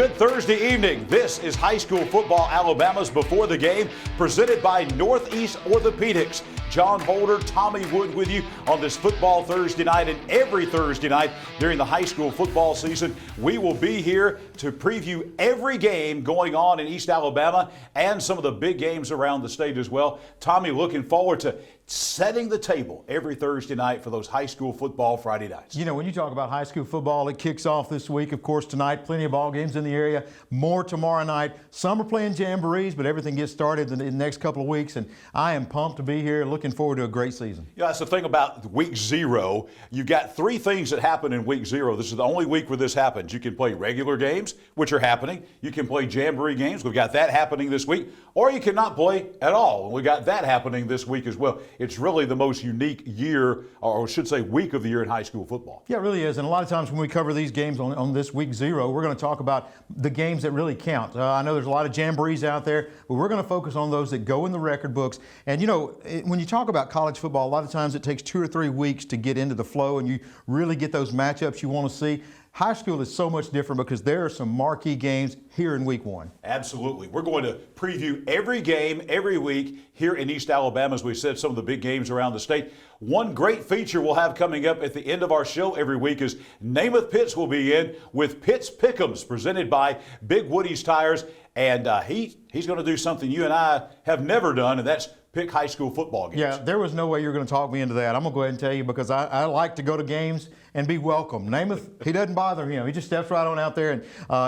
Good Thursday evening. This is High School Football Alabama's Before the Game, presented by Northeast Orthopedics. Jon Holder, Tommy Wood with you on this football Thursday night, and every Thursday night during the high school football season, we will be here to preview every game going on in East Alabama and some of the big games around the state as well. Tommy, looking forward to setting the table every Thursday night for those high school football Friday nights. You know, when you talk about high school football, it kicks off this week. Of course, tonight, plenty of ball games in the area. More tomorrow night. Some are playing jamborees, but everything gets started in the next couple of weeks, and I am pumped to be here. Looking forward to a great season. Yeah, that's the thing about week 0. You've got 3 things that happen in week 0. This is the only week where this happens. You can play regular games, which are happening. You can play jamboree games. We've got that happening this week. Or you cannot play at all. And we got that happening this week as well. It's really the most unique year, or I should say week of the year in high school football. Yeah, it really is. And a lot of times when we cover these games on this week 0, we're going to talk about the games that really count. I know there's a lot of jamborees out there, but we're going to focus on those that go in the record books. And, you know, when you talk about college football, a lot of times it takes 2 or 3 weeks to get into the flow and you really get those matchups you want to see. High school is so much different because there are some marquee games here in week 1. Absolutely. We're going to preview every game every week here in East Alabama, as we said, some of the big games around the state. One great feature we'll have coming up at the end of our show every week is Namath Pitts will be in with Pitts Pick'ems, presented by Big Woody's Tires. And he's going to do something you and I have never done, and that's pick high school football games. Yeah, there was no way you were going to talk me into that. I'm going to go ahead and tell you because I like to go to games and be welcome. Namath, he doesn't bother him. He just steps right on out there, and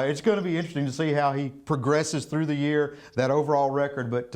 it's going to be interesting to see how he progresses through the year, that overall record. But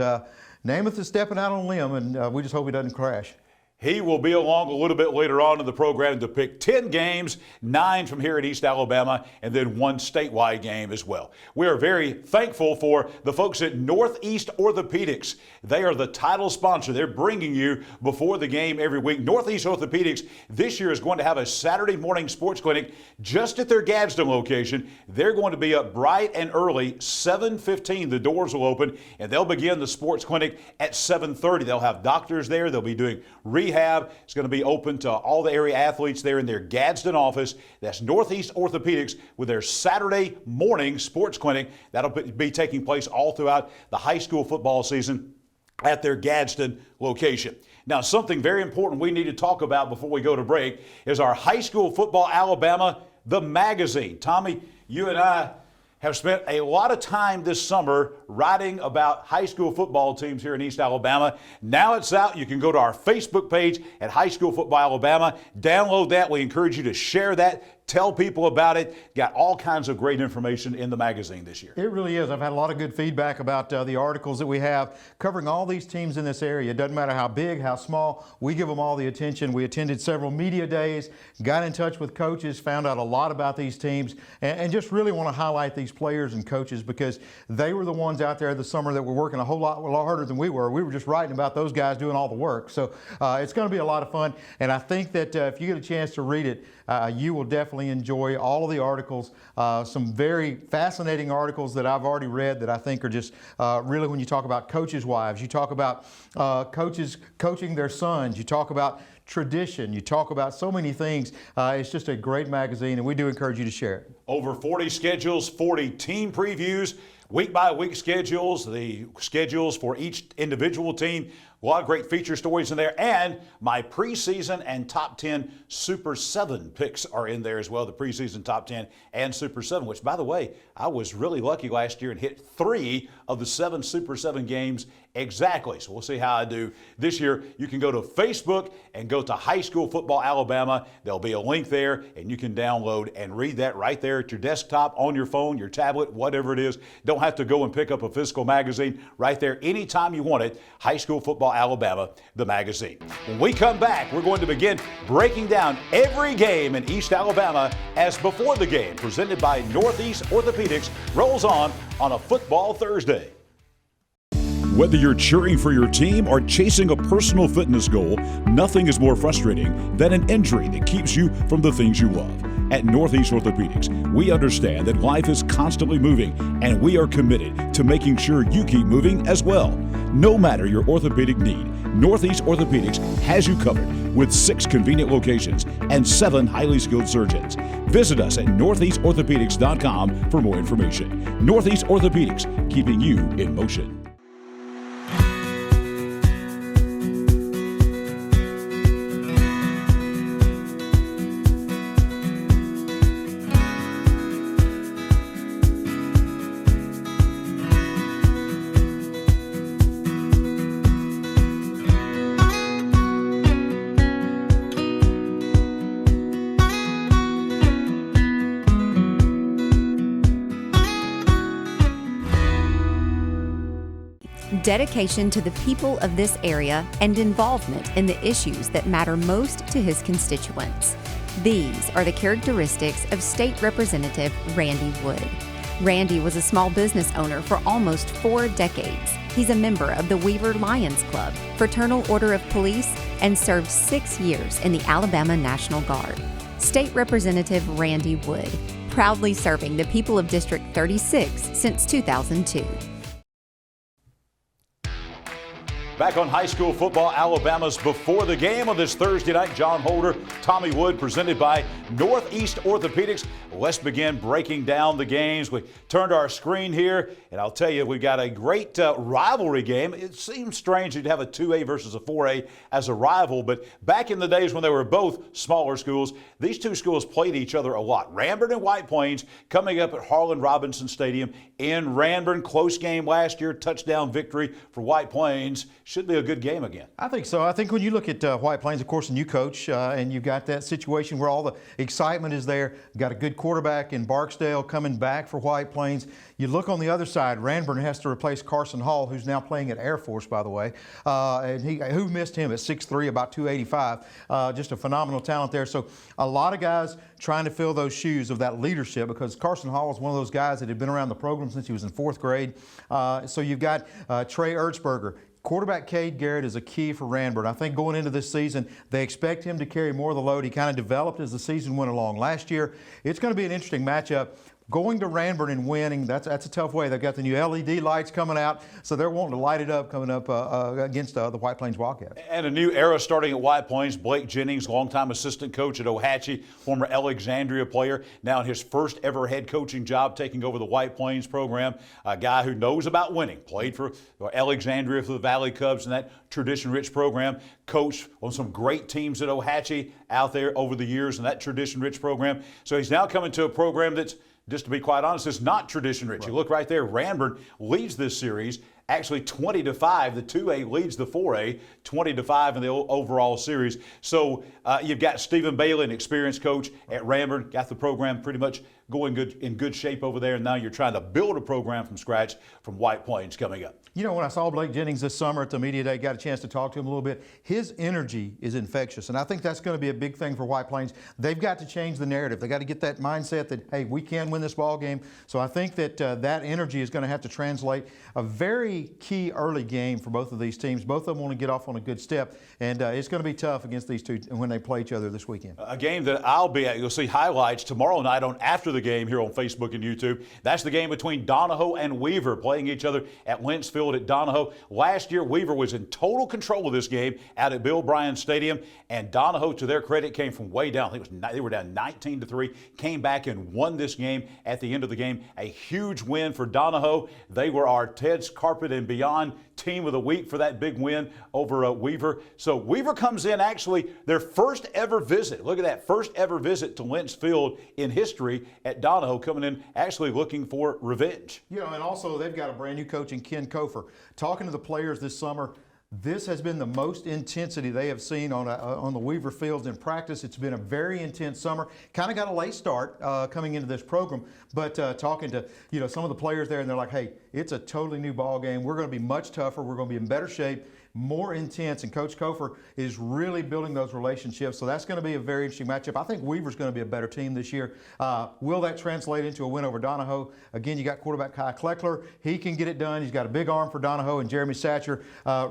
Namath is stepping out on a limb, and we just hope he doesn't crash. He will be along a little bit later on in the program to pick 10 games, 9 from here in East Alabama, and then 1 statewide game as well. We are very thankful for the folks at Northeast Orthopedics. They are the title sponsor. They're bringing you before the game every week. Northeast Orthopedics this year is going to have a Saturday morning sports clinic just at their Gadsden location. They're going to be up bright and early, 7:15. The doors will open, and they'll begin the sports clinic at 7:30. They'll have doctors there. They'll be doing rehab. It's going to be open to all the area athletes there in their Gadsden office. That's Northeast Orthopedics with their Saturday morning sports clinic. That'll be taking place all throughout the high school football season at their Gadsden location. Now, something very important we need to talk about before we go to break is our High School Football Alabama, the magazine. Tommy, you and I have spent a lot of time this summer writing about high school football teams here in East Alabama. Now it's out. You can go to our Facebook page at High School Football Alabama. Download that. We encourage you to share that. Tell people about it. Got all kinds of great information in the magazine this year. It really is. I've had a lot of good feedback about the articles that we have covering all these teams in this area. It doesn't matter how big, how small. We give them all the attention. We attended several media days, got in touch with coaches, found out a lot about these teams, and just really want to highlight these players and coaches because they were the ones out there this summer that were working a lot harder than we were. We were just writing about those guys doing all the work. So it's going to be a lot of fun, and I think that if you get a chance to read it, you will definitely enjoy all of the articles, some very fascinating articles that I've already read that I think are just really, when you talk about coaches' wives, you talk about coaches coaching their sons, you talk about tradition, you talk about so many things. It's just a great magazine, and we do encourage you to share it. Over 40 schedules, 40 team previews, week-by-week schedules, the schedules for each individual team. A lot of great feature stories in there, and my preseason and top 10 Super 7 picks are in there as well, the preseason top 10 and Super 7, which, by the way, I was really lucky last year and hit 3 of the 7 Super 7 games exactly. So we'll see how I do this year. You can go to Facebook and go to High School Football Alabama. There'll be a link there, and you can download and read that right there at your desktop, on your phone, your tablet, whatever it is. Don't have to go and pick up a physical magazine. Right there anytime you want it. High School Football Alabama, the magazine. When we come back, we're going to begin breaking down every game in East Alabama as Before the Game, presented by Northeast Orthopedics, rolls on a Football Thursday. Whether you're cheering for your team or chasing a personal fitness goal, nothing is more frustrating than an injury that keeps you from the things you love. At Northeast Orthopedics, we understand that life is constantly moving, and we are committed to making sure you keep moving as well. No matter your orthopedic need, Northeast Orthopedics has you covered with 6 convenient locations and 7 highly skilled surgeons. Visit us at northeastorthopedics.com for more information. Northeast Orthopedics, keeping you in motion. Dedication to the people of this area and involvement in the issues that matter most to his constituents. These are the characteristics of State Representative Randy Wood. Randy was a small business owner for almost 4 decades. He's a member of the Weaver Lions Club, Fraternal Order of Police, and served 6 years in the Alabama National Guard. State Representative Randy Wood, proudly serving the people of District 36 since 2002. Back on high school football, Alabama's Before the Game on this Thursday night. Jon Holder, Tommy Wood, presented by Northeast Orthopedics. Let's begin breaking down the games. We turned our screen here, and I'll tell you, we've got a great rivalry game. It seems strange to have a 2A versus a 4A as a rival, but back in the days when they were both smaller schools, these two schools played each other a lot. Randburg and White Plains coming up at Harlan Robinson Stadium in Randburg. Close game last year, touchdown victory for White Plains. Should be a good game again. I think so. I think when you look at White Plains, of course, a new coach, and you've got that situation where all the excitement is there. Got a good quarterback in Barksdale coming back for White Plains. You look on the other side, Randburg has to replace Carson Hall, who's now playing at Air Force, by the way. And who missed him at 6'3", about 285. Just a phenomenal talent there. So a lot of guys trying to fill those shoes of that leadership, because Carson Hall is one of those guys that had been around the program since he was in 4th grade. So you've got Trey Ertzberger. Quarterback Cade Garrett is a key for Randburg. I think going into this season, they expect him to carry more of the load. He kind of developed as the season went along last year. It's going to be an interesting matchup. Going to Randburg and winning, that's a tough way. They've got the new LED lights coming out, so they're wanting to light it up coming up against the White Plains Wildcats. And a new era starting at White Plains. Blake Jennings, longtime assistant coach at Ohatchee, former Alexandria player, now in his first ever head coaching job, taking over the White Plains program. A guy who knows about winning, played for Alexandria for the Valley Cubs in that tradition-rich program, coached on some great teams at Ohatchee out there over the years in that tradition-rich program. So he's now coming to a program that's, just to be quite honest, it's not tradition rich. Right. You look right there, Randburg leads this series, actually 20-5. The 2A leads the 4A, 20-5 in the overall series. So you've got Stephen Bailey, an experienced coach at Randburg, got the program pretty much going in good shape over there, and now you're trying to build a program from scratch from White Plains coming up. You know, when I saw Blake Jennings this summer at the media day, got a chance to talk to him a little bit, his energy is infectious, and I think that's going to be a big thing for White Plains. They've got to change the narrative. They've got to get that mindset that, hey, we can win this ball game. So I think that that energy is going to have to translate. A very key early game for both of these teams. Both of them want to get off on a good step, and it's going to be tough against these two when they play each other this weekend. A game that I'll be at, you'll see highlights tomorrow night on After the Game here on Facebook and YouTube. That's the game between Donahoe and Weaver, playing each other at Lentz Field at Donahoe. Last year, Weaver was in total control of this game out at Bill Bryan Stadium, and Donahoe, to their credit, came from way down. I think they were down 19-3, came back and won this game at the end of the game. A huge win for Donahoe. They were our Ted's Carpet and Beyond Team of the Week for that big win over Weaver. So Weaver comes in, actually their first ever visit. Look at that, first ever visit to Lentz Field in history at Donahoe, coming in actually looking for revenge. You know, and also they've got a brand new coach in Ken Kofer. Talking to the players this summer, this has been the most intensity they have seen on the Weaver fields in practice. It's been a very intense summer. Kind of got a late start coming into this program, but talking to some of the players there, and they're like, hey, it's a totally new ball game. We're going to be much tougher. We're going to be in better shape. more intense, and Coach Kofor is really building those relationships. So that's going to be a very interesting matchup. I think Weaver's going to be a better team this year. Will that translate into a win over Donahoe? Again, you got quarterback Kai Kleckler. He can get it done. He's got a big arm for Donahoe, and Jeremy Satcher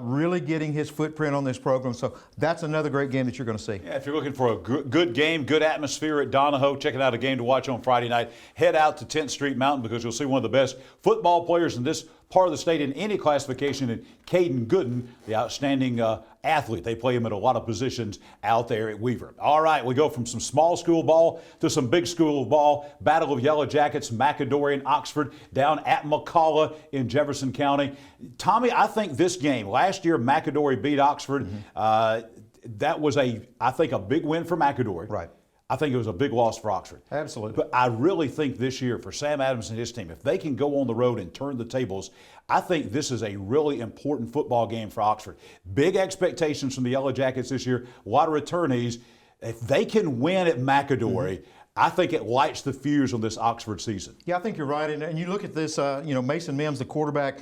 really getting his footprint on this program. So that's another great game that you're going to see. Yeah, if you're looking for a good game, good atmosphere at Donahoe, checking out a game to watch on Friday night, head out to 10th Street Mountain because you'll see one of the best football players in this part of the state in any classification, in Caden Gooden, the outstanding athlete. They play him at a lot of positions out there at Weaver. All right, we go from some small school ball to some big school ball. Battle of Yellow Jackets, McAdory and Oxford down at McCalla in Jefferson County. Tommy, I think this game, last year McAdory beat Oxford. That was, I think, a big win for McAdory. Right. I think it was a big loss for Oxford. Absolutely. But I really think this year for Sam Adams and his team, if they can go on the road and turn the tables, I think this is a really important football game for Oxford. Big expectations from the Yellow Jackets this year, a lot of returnees. If they can win at McAdory, I think it lights the fuse on this Oxford season. Yeah, I think you're right. And you look at this, Mason Mims, the quarterback.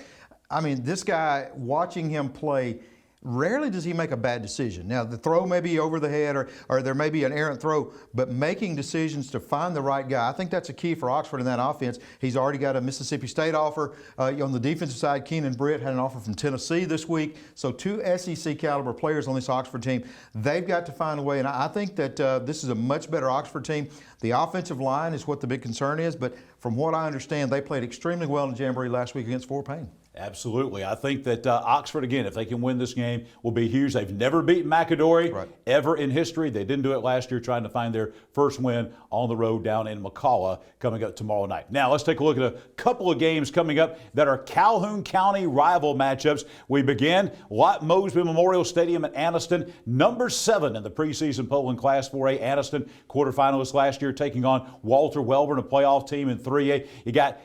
I mean, this guy, watching him play, rarely does he make a bad decision. Now, the throw may be over the head or there may be an errant throw, but making decisions to find the right guy, I think that's a key for Oxford in that offense. He's already got a Mississippi State offer. On the defensive side, Keenan Britt had an offer from Tennessee this week. So 2 SEC caliber players on this Oxford team. They've got to find a way, and I think that this is a much better Oxford team. The offensive line is what the big concern is, but from what I understand, they played extremely well in Jamboree last week against Fort Payne. Absolutely. I think that Oxford, again, if they can win this game, will be huge. They've never beaten McAdory ever in history. They didn't do it last year, trying to find their first win on the road down in McCalla coming up tomorrow night. Now, let's take a look at a couple of games coming up that are Calhoun County rival matchups. We begin Lott Mosby Memorial Stadium at Anniston, number 7 in the preseason poll in Class 4A. Anniston, quarterfinalists last year, taking on Walter Welborn, a playoff team in 3A. You got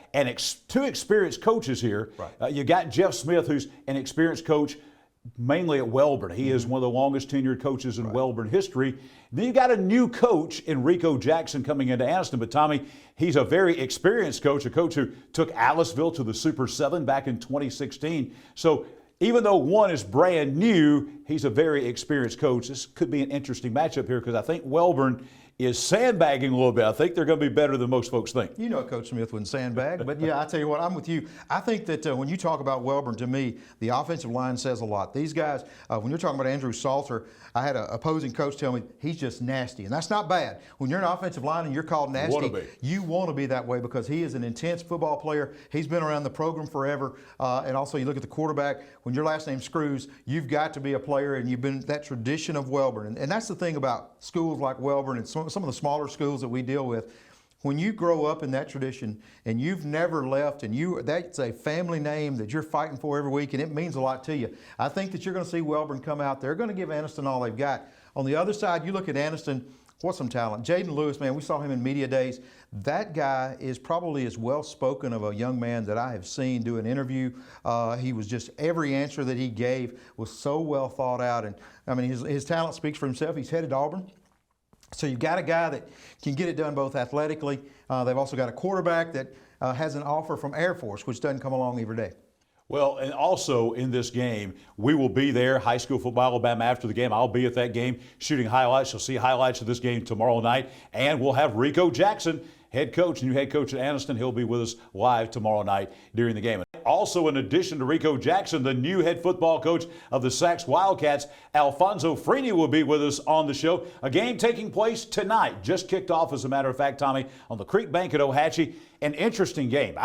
2 experienced coaches here. You got Jeff Smith, who's an experienced coach mainly at Welborn. He is one of the longest tenured coaches in Welborn history. Then you got a new coach, Enrico Jackson, coming into Anniston. But Tommy, he's a very experienced coach, a coach who took Aliceville to the Super 7 back in 2016. So even though one is brand new, he's a very experienced coach. This could be an interesting matchup here because I think Welborn is sandbagging a little bit. I think they're going to be better than most folks think. You know Coach Smith wouldn't sandbag, but yeah, I tell you what, I'm with you. I think that when you talk about Welborn, to me, the offensive line says a lot. These guys, when you're talking about Andrew Salter, I had an opposing coach tell me he's just nasty, and that's not bad. When you're an offensive line and you're called nasty, you want to be that way because he is an intense football player. He's been around the program forever, and also you look at the quarterback. When your last name Screws, you've got to be a player, and you've been that tradition of Welborn. And that's the thing about schools like Welborn and some of the smaller schools that we deal with. When you grow up in that tradition and you've never left, and that's a family name that you're fighting for every week, and it means a lot to you. I think that you're going to see Welborn come out. They're going to give Anniston all they've got. On the other side, you look at Anniston, what some talent. Jaden Lewis, man, we saw him in media days. That guy is probably as well spoken of a young man that I have seen do an interview. He was just, every answer that he gave was so well thought out. And I mean, his talent speaks for himself. He's headed to Auburn. So you've got a guy that can get it done both athletically. They've also got a quarterback that has an offer from Air Force, which doesn't come along every day. Well, and also in this game, we will be there, High School Football Alabama, after the game. I'll be at that game shooting highlights. You'll see highlights of this game tomorrow night. And we'll have Rico Jackson, head coach, new head coach at Anniston. He'll be with us live tomorrow night during the game. Also, in addition to Rico Jackson, the new head football coach of the Sacs Wildcats, Alfonso Freeney, will be with us on the show. A game taking place tonight, just kicked off, as a matter of fact, Tommy, on the Creek Bank at Ohatchee. An interesting game.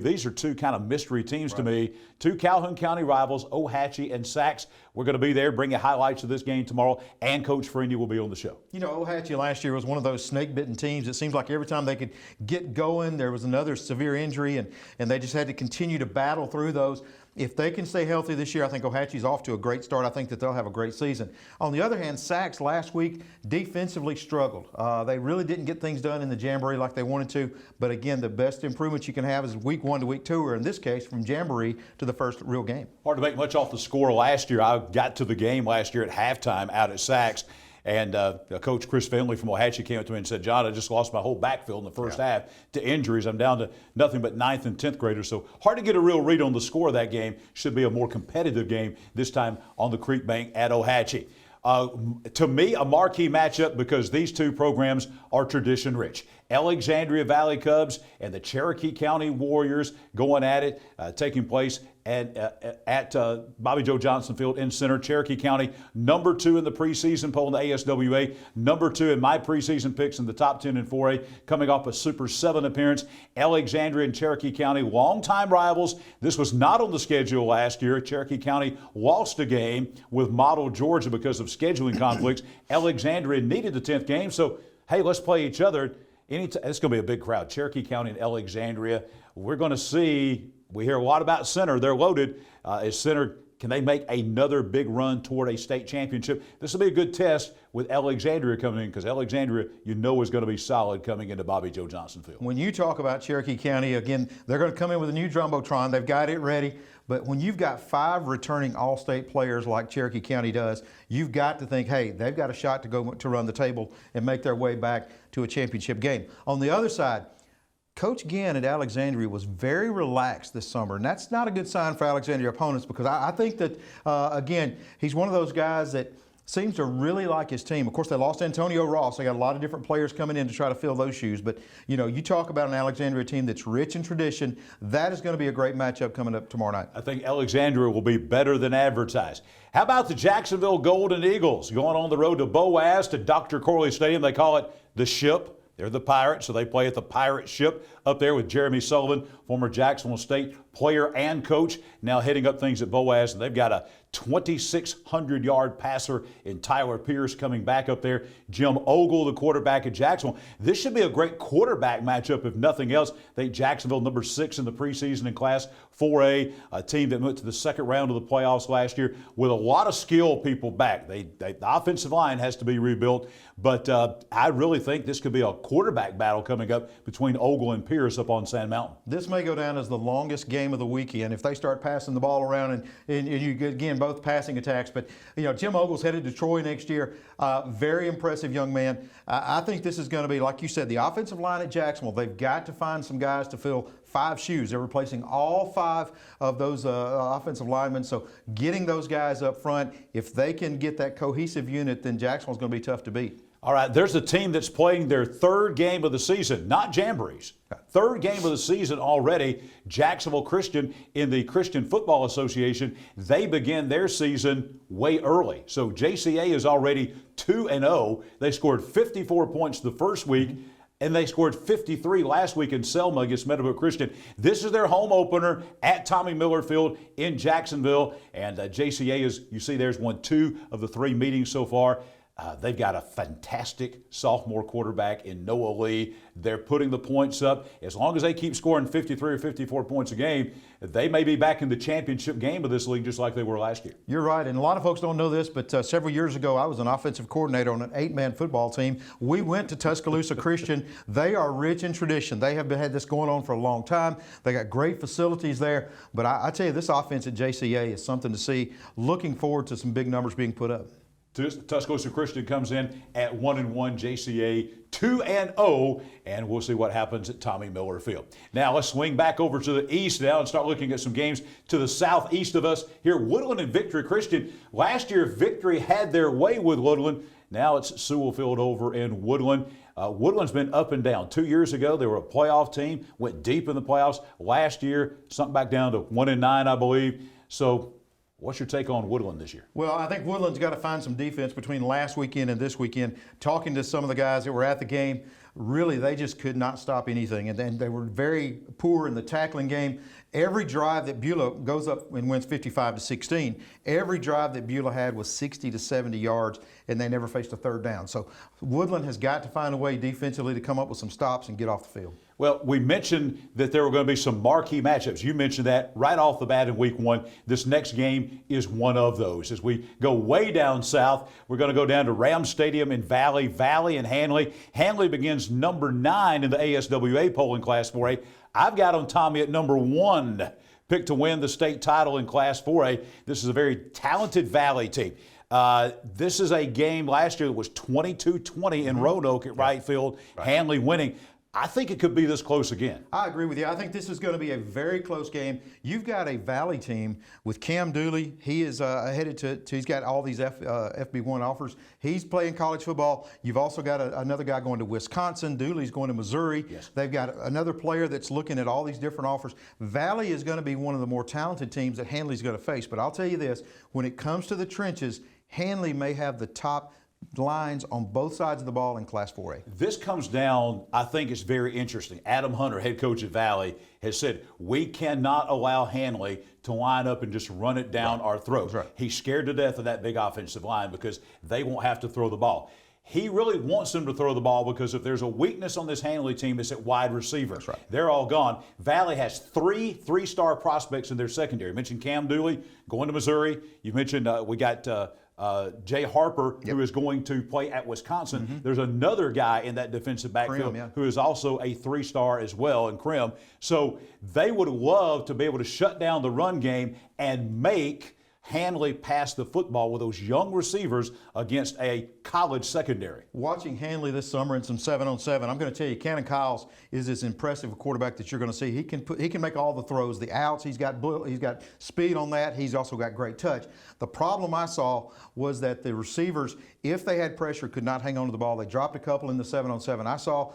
These are 2 kind of mystery teams to me. 2 Calhoun County rivals, Ohatchee and Sacs. We're going to be there, bringing highlights of this game tomorrow, and Coach Freeney will be on the show. You know, Ohatchee last year was one of those snake-bitten teams. It seems like every time they could get going, there was another severe injury, and they just had to continue to battle through those. If they can stay healthy this year, I think Ohatchee's off to a great start. I think that they'll have a great season. On the other hand, Sacs last week defensively struggled. They really didn't get things done in the Jamboree like they wanted to. But again, the best improvement you can have is week 1 to week 2, or in this case, from Jamboree to the first real game. Hard to make much off the score last year. I got to the game last year at halftime out at Sacs. And Coach Chris Finley from Ohatchee came up to me and said, John, I just lost my whole backfield in the first half to injuries. I'm down to nothing but 9th and 10th graders. So hard to get a real read on the score of that game. Should be a more competitive game this time on the Creek Bank at Ohatchee. To me, a marquee matchup because these two programs are tradition rich. Alexandria Valley Cubs and the Cherokee County Warriors going at it, taking place at Bobby Joe Johnson Field in Center. Cherokee County, number 2 in the preseason poll in the ASWA, number 2 in my preseason picks in the top 10 in 4A, coming off a Super 7 appearance. Alexandria and Cherokee County, longtime rivals. This was not on the schedule last year. Cherokee County lost a game with Model Georgia because of scheduling conflicts. Alexandria needed the 10th game, so hey, let's play each other. It's going to be a big crowd. Cherokee County and Alexandria. We're going to see, we hear a lot about Center. They're loaded. Is Center, can they make another big run toward a state championship? This will be a good test with Alexandria coming in because Alexandria, is going to be solid coming into Bobby Joe Johnson Field. When you talk about Cherokee County, again, they're going to come in with a new Jumbotron. They've got it ready. But when you've got 5 returning all-state players like Cherokee County does, you've got to think, hey, they've got a shot to go to run the table and make their way back to a championship game. On the other side, Coach Ginn at Alexandria was very relaxed this summer, and that's not a good sign for Alexandria opponents because I think that, again, he's one of those guys that seems to really like his team. Of course, they lost Antonio Ross. They got a lot of different players coming in to try to fill those shoes. But, you know, you talk about an Alexandria team that's rich in tradition. That is going to be a great matchup coming up tomorrow night. I think Alexandria will be better than advertised. How about the Jacksonville Golden Eagles going on the road to Boaz to Dr. Corley Stadium? They call it the Ship. They're the Pirates, so they play at the Pirate Ship up there with Jeremy Sullivan, former Jacksonville State player and coach, now heading up things at Boaz. And they've got a 2,600-yard passer in Tyler Pierce coming back up there. Jim Ogle, the quarterback at Jacksonville. This should be a great quarterback matchup, if nothing else. They Jacksonville, number 6 in the preseason in Class 4A, a team that went to the second round of the playoffs last year with a lot of skill people back. The offensive line has to be rebuilt, but I really think this could be a quarterback battle coming up between Ogle and Pierce up on Sand Mountain. This may go down as the longest game of the weekend if they start passing the ball around and you get, again, both passing attacks. But, you know, Jim Ogle's headed to Troy next year. Very impressive young man. I think this is going to be, like you said, the offensive line at Jacksonville. They've got to find some guys to fill 5 shoes. They're replacing all 5 of those offensive linemen. So getting those guys up front, if they can get that cohesive unit, then Jacksonville's going to be tough to beat. All right, there's a team that's playing their 3rd game of the season, not Jamborees. 3rd game of the season already. Jacksonville Christian in the Christian Football Association, they begin their season way early. So JCA is already 2-0. They scored 54 points the first week, and they scored 53 last week in Selma against Meadowbrook Christian. This is their home opener at Tommy Miller Field in Jacksonville, and JCA, is, you see, there's won 2 of the 3 meetings so far. They've got a fantastic sophomore quarterback in Noah Lee. They're putting the points up. As long as they keep scoring 53 or 54 points a game, they may be back in the championship game of this league just like they were last year. You're right, and a lot of folks don't know this, but several years ago I was an offensive coordinator on an 8-man football team. We went to Tuscaloosa Christian. They are rich in tradition. They have had this going on for a long time. They got great facilities there, but I tell you, this offense at JCA is something to see. Looking forward to some big numbers being put up. Tuscaloosa Christian comes in at 1-1, JCA 2-0, and we'll see what happens at Tommy Miller Field. Now let's swing back over to the east now and start looking at some games to the southeast of us. Here, Woodland and Victory Christian. Last year, Victory had their way with Woodland. Now it's Sewell Field over in Woodland. Woodland's been up and down. 2 years ago, they were a playoff team, went deep in the playoffs. Last year, sunk back down to 1-9, I believe. So what's your take on Woodland this year? Well, I think Woodland's got to find some defense between last weekend and this weekend. Talking to some of the guys that were at the game, really, they just could not stop anything. And then they were very poor in the tackling game. Every drive that Beulah goes up and wins 55-16, every drive that Beulah had was 60 to 70 yards, and they never faced a 3rd down. So Woodland has got to find a way defensively to come up with some stops and get off the field. Well, we mentioned that there were going to be some marquee matchups. You mentioned that right off the bat in week 1. This next game is one of those. As we go way down south, we're going to go down to Ram Stadium in Valley and Hanley. Hanley begins number 9 in the ASWA poll in Class 4A. I've got on Tommy at number 1. picked to win the state title in Class 4A. This is a very talented Valley team. This is a game last year that was 22-20 in Roanoke at right field, Hanley winning. I think it could be this close again. I agree with you. I think this is going to be a very close game. You've got a Valley team with Cam Dooley. He is headed to he's got all these FB1 offers. He's playing college football. You've also got another guy going to Wisconsin. Dooley's going to Missouri. Yes. They've got another player that's looking at all these different offers. Valley is going to be one of the more talented teams that Hanley's going to face. But I'll tell you this, when it comes to the trenches, Hanley may have the top lines on both sides of the ball in Class 4A. This comes down, I think it's very interesting. Adam Hunter, head coach at Valley, has said, we cannot allow Hanley to line up and just run it down our throat. Right. He's scared to death of that big offensive line because they won't have to throw the ball. He really wants them to throw the ball because if there's a weakness on this Hanley team, it's at wide receiver. That's right. They're all gone. Valley has three-star prospects in their secondary. You mentioned Cam Dooley going to Missouri. You mentioned we got Jay Harper, who is going to play at Wisconsin. There's another guy in that defensive backfield who is also a 3-star as well in Krim. So they would love to be able to shut down the run game and make Hanley pass the football with those young receivers against a college secondary. Watching Hanley this summer in some 7-on-7, I'm going to tell you, Cannon Kyles is as impressive a quarterback that you're going to see. He can make all the throws, the outs. He's got speed on that. He's also got great touch. The problem I saw was that the receivers, if they had pressure, could not hang on to the ball. They dropped a couple in the 7-on-7. I saw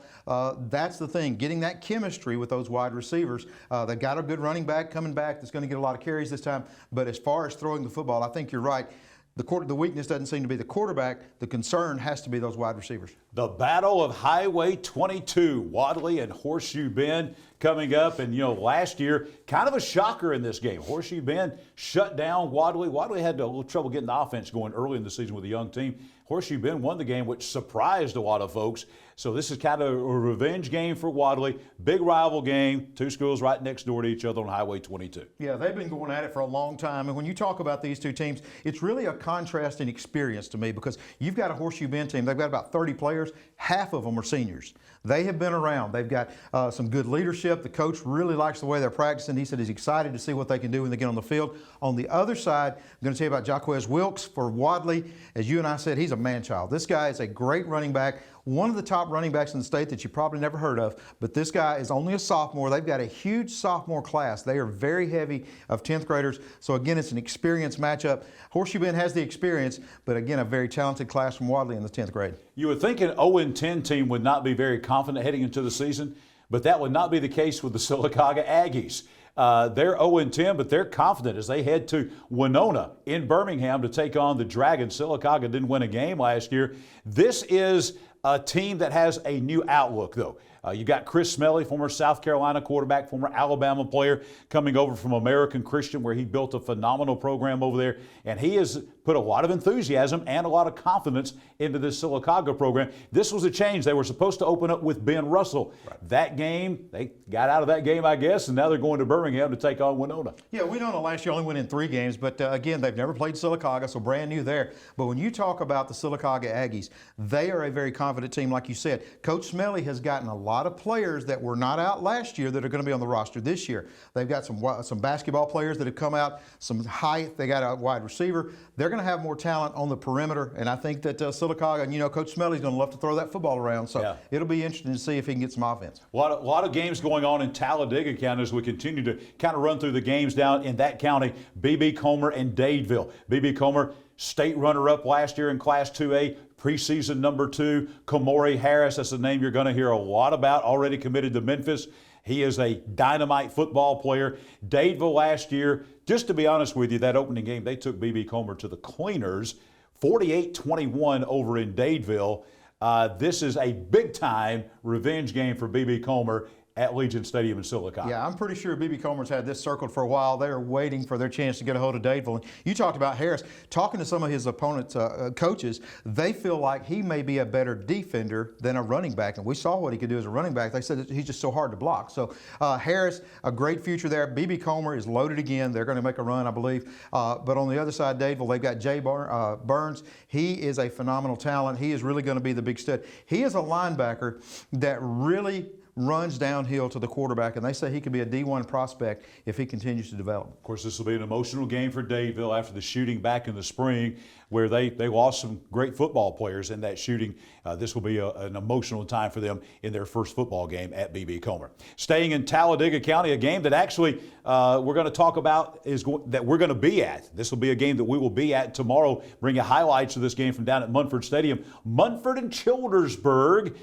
that's the thing, getting that chemistry with those wide receivers. They got a good running back coming back that's going to get a lot of carries this time. But as far as throwing the football, I think you're right. The weakness doesn't seem to be the quarterback. The concern has to be those wide receivers. The Battle of Highway 22, Wadley and Horseshoe Bend coming up. And, last year, kind of a shocker in this game. Horseshoe Bend shut down Wadley. Wadley had a little trouble getting the offense going early in the season with a young team. Horseshoe Bend won the game, which surprised a lot of folks. So this is kind of a revenge game for Wadley. Big rival game. Two schools right next door to each other on Highway 22. Yeah, they've been going at it for a long time. And when you talk about these two teams, it's really a contrasting experience to me because you've got a Horseshoe Bend team. They've got about 30 players. Half of them are seniors. They have been around. They've got some good leadership. The coach really likes the way they're practicing. He said he's excited to see what they can do when they get on the field. On the other side, I'm going to tell you about Jaquez Wilkes for Wadley. As you and I said, he's a man-child. This guy is a great running back. One of the top running backs in the state that you probably never heard of, but this guy is only a sophomore. They've got a huge sophomore class. They are very heavy of 10th graders. So again, it's an experience matchup. Horseshoe Bend has the experience, but again, a very talented class from Wadley in the 10th grade. You would think an 0-10 team would not be very confident heading into the season, but that would not be the case with the Sylacauga Aggies. They're 0-10, but they're confident as they head to Winona in Birmingham to take on the Dragons. Sylacauga didn't win a game last year. This is a team that has a new outlook, though. You got Chris Smelley, former South Carolina quarterback, former Alabama player, coming over from American Christian, where he built a phenomenal program over there. And he has put a lot of enthusiasm and a lot of confidence into this Sylacauga program. This was a change. They were supposed to open up with Ben Russell. Right. That game, they got out of that game, I guess, and now they're going to Birmingham to take on Winona. Yeah, Winona last year only went in 3 games, but again, they've never played Sylacauga, so brand new there. But when you talk about the Sylacauga Aggies, they are a very confident team, like you said. Coach Smelley has gotten a lot of players that were not out last year that are going to be on the roster this year. They've got some basketball players that have come out, some height. They got a wide receiver. They're going to have more talent on the perimeter, and I think that Sylacauga, and Coach Smelley's going to love to throw that football around, so it'll be interesting to see if he can get some offense. A lot of games going on in Talladega County as we continue to kind of run through the games down in that county. B.B. Comer and Dadeville. B.B. Comer, state runner-up last year in Class 2A, preseason number 2. Kamori Harris, that's a name you're going to hear a lot about, already committed to Memphis. He is a dynamite football player. Dadeville last year, just to be honest with you, that opening game, they took B.B. Comer to the cleaners, 48-21 over in Dadeville. This is a big-time revenge game for B.B. Comer at Legion Stadium in Sylacauga. Yeah, I'm pretty sure B.B. Comer's had this circled for a while. They're waiting for their chance to get a hold of Dadeville. And you talked about Harris. Talking to some of his opponents' coaches, they feel like he may be a better defender than a running back. And we saw what he could do as a running back. They said that he's just so hard to block. So Harris, a great future there. B.B. Comer is loaded again. They're going to make a run, I believe. But on the other side, Dadeville, they've got Jay Burns. He is a phenomenal talent. He is really going to be the big stud. He is a linebacker that really runs downhill to the quarterback, and they say he could be a D1 prospect if he continues to develop. Of course, this will be an emotional game for Dadeville after the shooting back in the spring where they lost some great football players in that shooting. This will be an emotional time for them in their first football game at B.B. Comer. Staying in Talladega County, a game that actually we're going to talk about that we're going to be at. This will be a game that we will be at tomorrow. Bring you highlights of this game from down at Munford Stadium. Munford and Childersburg.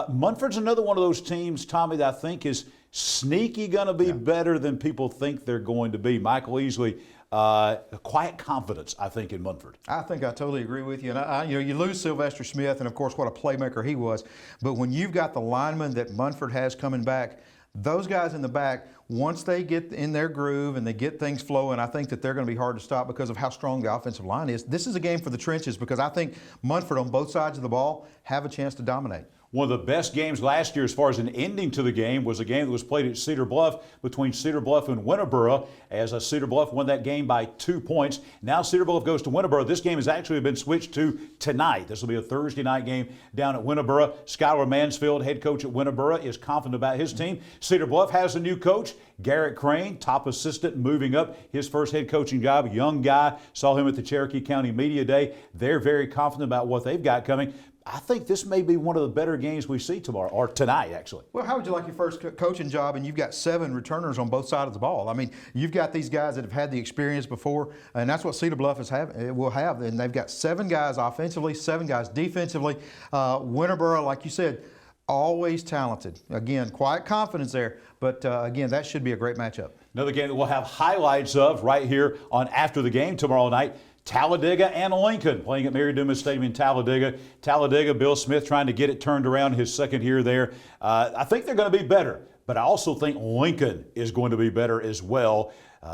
Munford's another one of those teams, Tommy, that I think is sneaky going to be better than people think they're going to be. Michael Easley, a quiet confidence, I think, in Munford. I think I totally agree with you. And you lose Sylvester Smith, and of course, what a playmaker he was. But when you've got the linemen that Munford has coming back, those guys in the back, once they get in their groove and they get things flowing, I think that they're going to be hard to stop because of how strong the offensive line is. This is a game for the trenches because I think Munford on both sides of the ball have a chance to dominate. One of the best games last year as far as an ending to the game was a game that was played at Cedar Bluff between Cedar Bluff and Winterboro, as Cedar Bluff won that game by 2 points. Now Cedar Bluff goes to Winterboro. This game has actually been switched to tonight. This will be a Thursday night game down at Winterboro. Skylar Mansfield, head coach at Winterboro, is confident about his team. Cedar Bluff has a new coach, Garrett Crane, top assistant, moving up his first head coaching job. Young guy, saw him at the Cherokee County Media Day. They're very confident about what they've got coming. I think this may be one of the better games we see tomorrow, or tonight, actually. Well, how would you like your first coaching job and you've got 7 returners on both sides of the ball? I mean, you've got these guys that have had the experience before, and that's what Cedar Bluff will have. And they've got 7 guys offensively, 7 guys defensively. Winterboro, like you said, always talented. Again, quiet confidence there, but again, that should be a great matchup. Another game that we'll have highlights of right here on After the Game tomorrow night. Talladega and Lincoln playing at Mary Dumas Stadium in Talladega. Talladega, Bill Smith trying to get it turned around his second year there. I think they're going to be better, but I also think Lincoln is going to be better as well.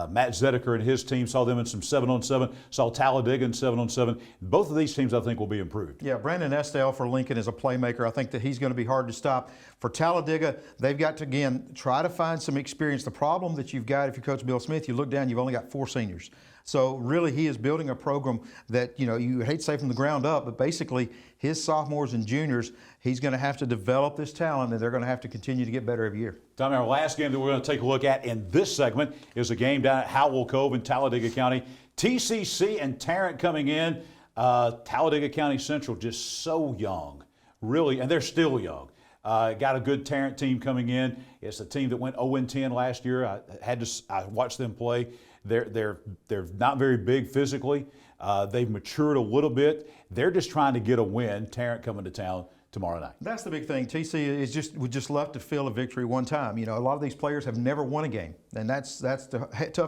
Matt Zedeker and his team saw them in some 7-on-7, saw Talladega in 7-on-7. Both of these teams I think will be improved. Yeah, Brandon Estelle for Lincoln is a playmaker. I think that he's going to be hard to stop. For Talladega, they've got to, again, try to find some experience. The problem that you've got if you coach Bill Smith, you look down, you've only got 4 seniors. So really he is building a program that, you hate to say from the ground up, but basically his sophomores and juniors, he's going to have to develop this talent and they're going to have to continue to get better every year. Tommy, our last game that we're going to take a look at in this segment is a game down at Howell Cove in Talladega County. TCC and Tarrant coming in. Talladega County Central just so young, really, and they're still young. Got a good Tarrant team coming in. It's a team that went 0-10 last year. I watched them play. They're not very big physically. They've matured a little bit. They're just trying to get a win. Tarrant coming to town tomorrow night. That's the big thing. TC would just love to feel a victory one time. A lot of these players have never won a game, and that's tough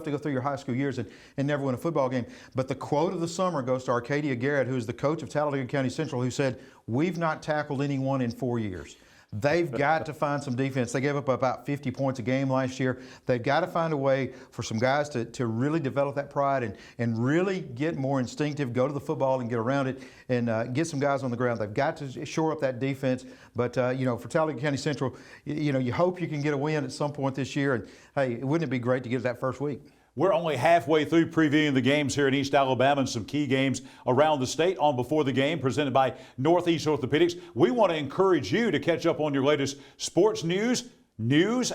to go through your high school years and never win a football game. But the quote of the summer goes to Arcadia Garrett, who is the coach of Talladega County Central, who said, "We've not tackled anyone in 4 years." They've got to find some defense. They gave up about 50 points a game last year. They've got to find a way for some guys to really develop that pride and really get more instinctive, go to the football and get around it and get some guys on the ground. They've got to shore up that defense. But, for Talladega County Central, you hope you can get a win at some point this year. And, hey, wouldn't it be great to get it that first week? We're only halfway through previewing the games here in East Alabama and some key games around the state on Before the Game, presented by Northeast Orthopedics. We want to encourage you to catch up on your latest sports news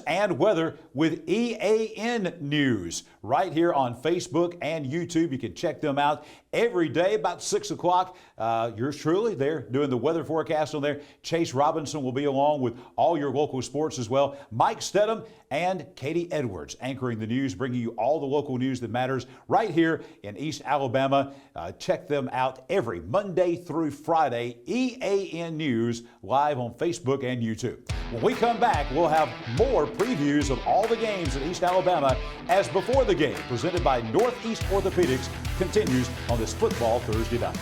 and weather with EAN News right here on Facebook and YouTube. You can check them out every day about 6 o'clock. Yours truly, they're doing the weather forecast on there. Chase Robinson will be along with all your local sports as well. Mike Stedham and Katie Edwards anchoring the news, bringing you all the local news that matters right here in East Alabama. Check them out every Monday through Friday. EAN News live on Facebook and YouTube. When we come back, we'll have more previews of all the games in East Alabama as Before the Game, presented by Northeast Orthopedics, continues on this Football Thursday night.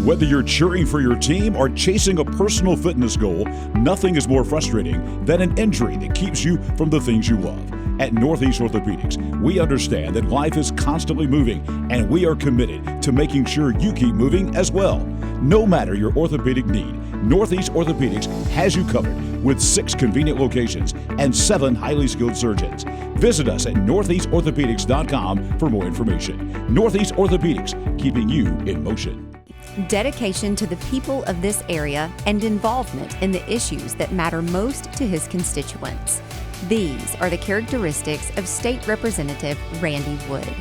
Whether you're cheering for your team or chasing a personal fitness goal, nothing is more frustrating than an injury that keeps you from the things you love. At Northeast Orthopedics, we understand that life is constantly moving, and we are committed to making sure you keep moving as well. No matter your orthopedic need, Northeast Orthopedics has you covered with 6 convenient locations and 7 highly skilled surgeons. Visit us at northeastorthopedics.com for more information. Northeast Orthopedics, keeping you in motion. dedication to the people of this area, and involvement in the issues that matter most to his constituents. These are the characteristics of State Representative Randy Wood.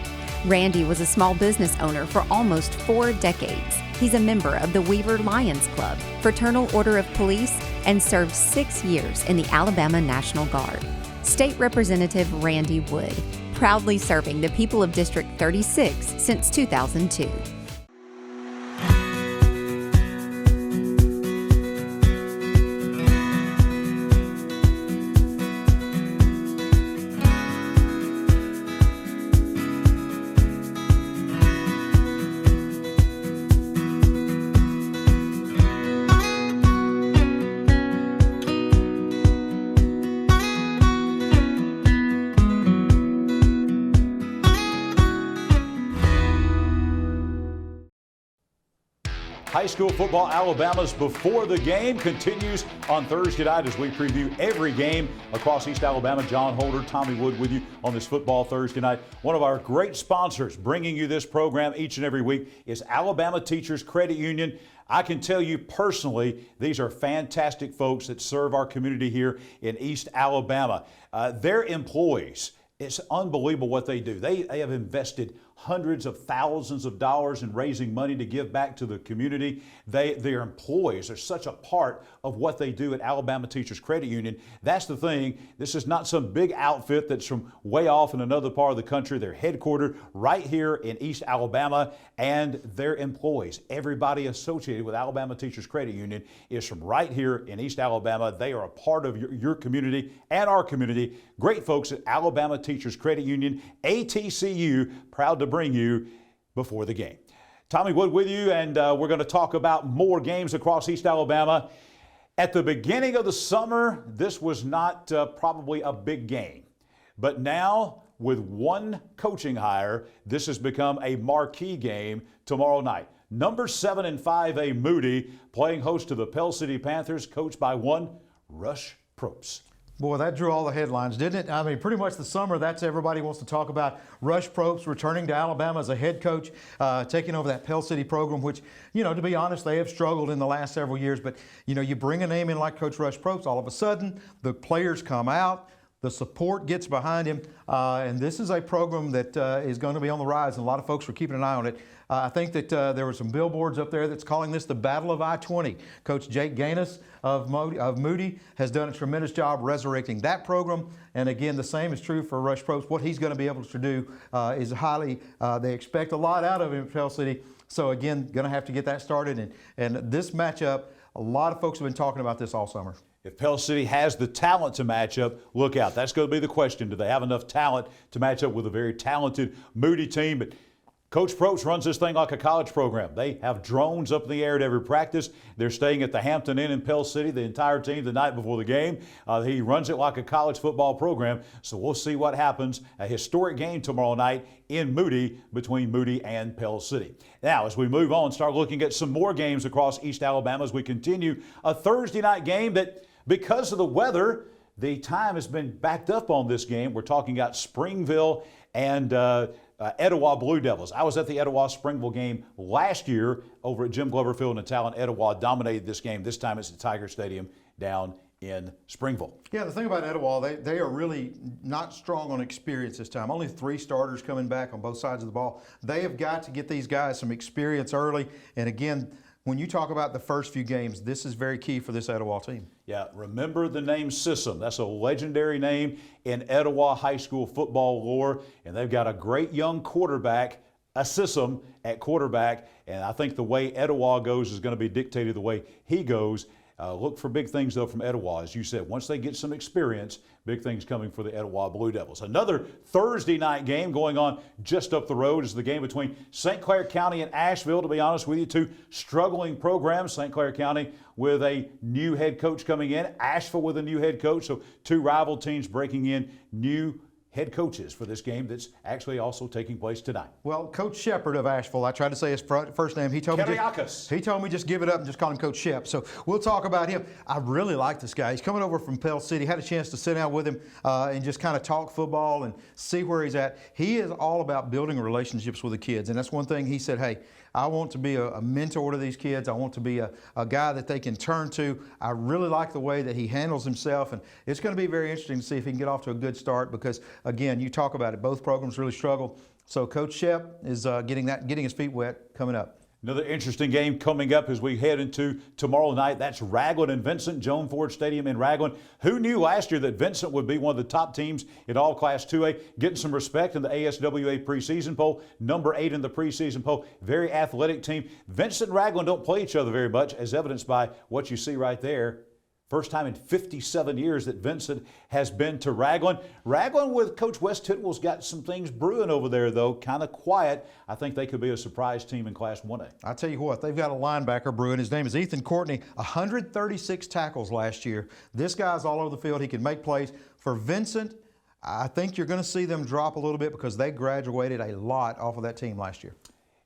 Randy was a small business owner for almost 4 decades. He's a member of the Weaver Lions Club, Fraternal Order of Police, and served 6 years in the Alabama National Guard. State Representative Randy Wood, proudly serving the people of District 36 since 2002. High school football, Alabama's Before the Game continues on Thursday night as we preview every game across East Alabama. Jon Holder, Tommy Wood with you on this football Thursday night. One of our great sponsors bringing you this program each and every week is Alabama Teachers Credit Union. I can tell you personally, these are fantastic folks that serve our community here in East Alabama. Their employees, it's unbelievable what they do. They have invested hundreds of thousands of dollars in raising money to give back to the community. Their employees are such a part of what they do at Alabama Teachers Credit Union. That's the thing. This is not some big outfit that's from way off in another part of the country. They're headquartered right here in East Alabama, and their employees, everybody associated with Alabama Teachers Credit Union, is from right here in East Alabama. They are a part of your community and our community. Great folks at Alabama Teachers Credit Union, ATCU, proud to bring you Before the Game. Tommy Wood with you, and we're going to talk about more games across East Alabama. At the beginning of the summer, this was not probably a big game. But now, with one coaching hire, this has become a marquee game tomorrow night. Number 7 in 5A Moody playing host to the Pell City Panthers, coached by one Rush Propst. Boy, that drew all the headlines, didn't it? I mean, pretty much the summer, that's everybody wants to talk about. Rush Propst returning to Alabama as a head coach, taking over that Pell City program, which, to be honest, they have struggled in the last several years. But, you bring a name in like Coach Rush Propst, all of a sudden, the players come out, the support gets behind him, and this is a program that is going to be on the rise, and a lot of folks are keeping an eye on it. I think that there were some billboards up there that's calling this the Battle of I-20. Coach Jake Gaines of Moody has done a tremendous job resurrecting that program. And again, the same is true for Rush Propst. What he's going to be able to do is highly, they expect a lot out of him at Pell City. So again, going to have to get that started. And this matchup, a lot of folks have been talking about this all summer. If Pell City has the talent to match up, look out. That's going to be the question. Do they have enough talent to match up with a very talented Moody team? But Coach Propst runs this thing like a college program. They have drones up in the air at every practice. They're staying at the Hampton Inn in Pell City, the entire team, the night before the game. He runs it like a college football program. So we'll see what happens. A historic game tomorrow night in Moody between Moody and Pell City. Now, as we move on, start looking at some more games across East Alabama as we continue a Thursday night game that, because of the weather, the time has been backed up on this game. We're talking about Springville and Etowah Blue Devils. I was at the Etowah-Springville game last year over at Jim Glover Field in Talent. Etowah dominated this game. This time it's at Tiger Stadium down in Springville. Yeah, the thing about Etowah, they are really not strong on experience this time. Only 3 starters coming back on both sides of the ball. They have got to get these guys some experience early. And again, when you talk about the first few games, this is very key for this Etowah team. Yeah, remember the name Sissom. That's a legendary name in Etowah high school football lore, and they've got a great young quarterback, a Sissom at quarterback, and I think the way Etowah goes is going to be dictated the way he goes. Look for big things, though, from Etowah. As you said, once they get some experience, big things coming for the Etowah Blue Devils. Another Thursday night game going on just up the road is the game between St. Clair County and Asheville. To be honest with you, 2 struggling programs. St. Clair County with a new head coach coming in, Asheville with a new head coach. So 2 rival teams breaking in new head coaches for this game that's actually also taking place tonight. Well, Coach Shepard of Asheville, I tried to say his first name. He told me just give it up and just call him Coach Shep. So we'll talk about him. I really like this guy. He's coming over from Pell City. Had a chance to sit down with him and just kind of talk football and see where he's at. He is all about building relationships with the kids, and that's one thing he said, hey, I want to be a mentor to these kids. I want to be a guy that they can turn to. I really like the way that he handles himself, and it's going to be very interesting to see if he can get off to a good start because, again, you talk about it, both programs really struggle. So Coach Shep is getting his feet wet coming up. Another interesting game coming up as we head into tomorrow night. That's Ragland and Vincent, Joan Ford Stadium in Ragland. Who knew last year that Vincent would be one of the top teams in all Class 2A, getting some respect in the ASWA preseason poll, number 8 in the preseason poll. Very athletic team. Vincent and Ragland don't play each other very much, as evidenced by what you see right there. First time in 57 years that Vincent has been to Ragland. Ragland with Coach Wes Tidwell's got some things brewing over there, though, kind of quiet. I think they could be a surprise team in Class 1A. I tell you what, they've got a linebacker brewing. His name is Ethan Courtney, 136 tackles last year. This guy's all over the field. He can make plays. For Vincent, I think you're going to see them drop a little bit because they graduated a lot off of that team last year.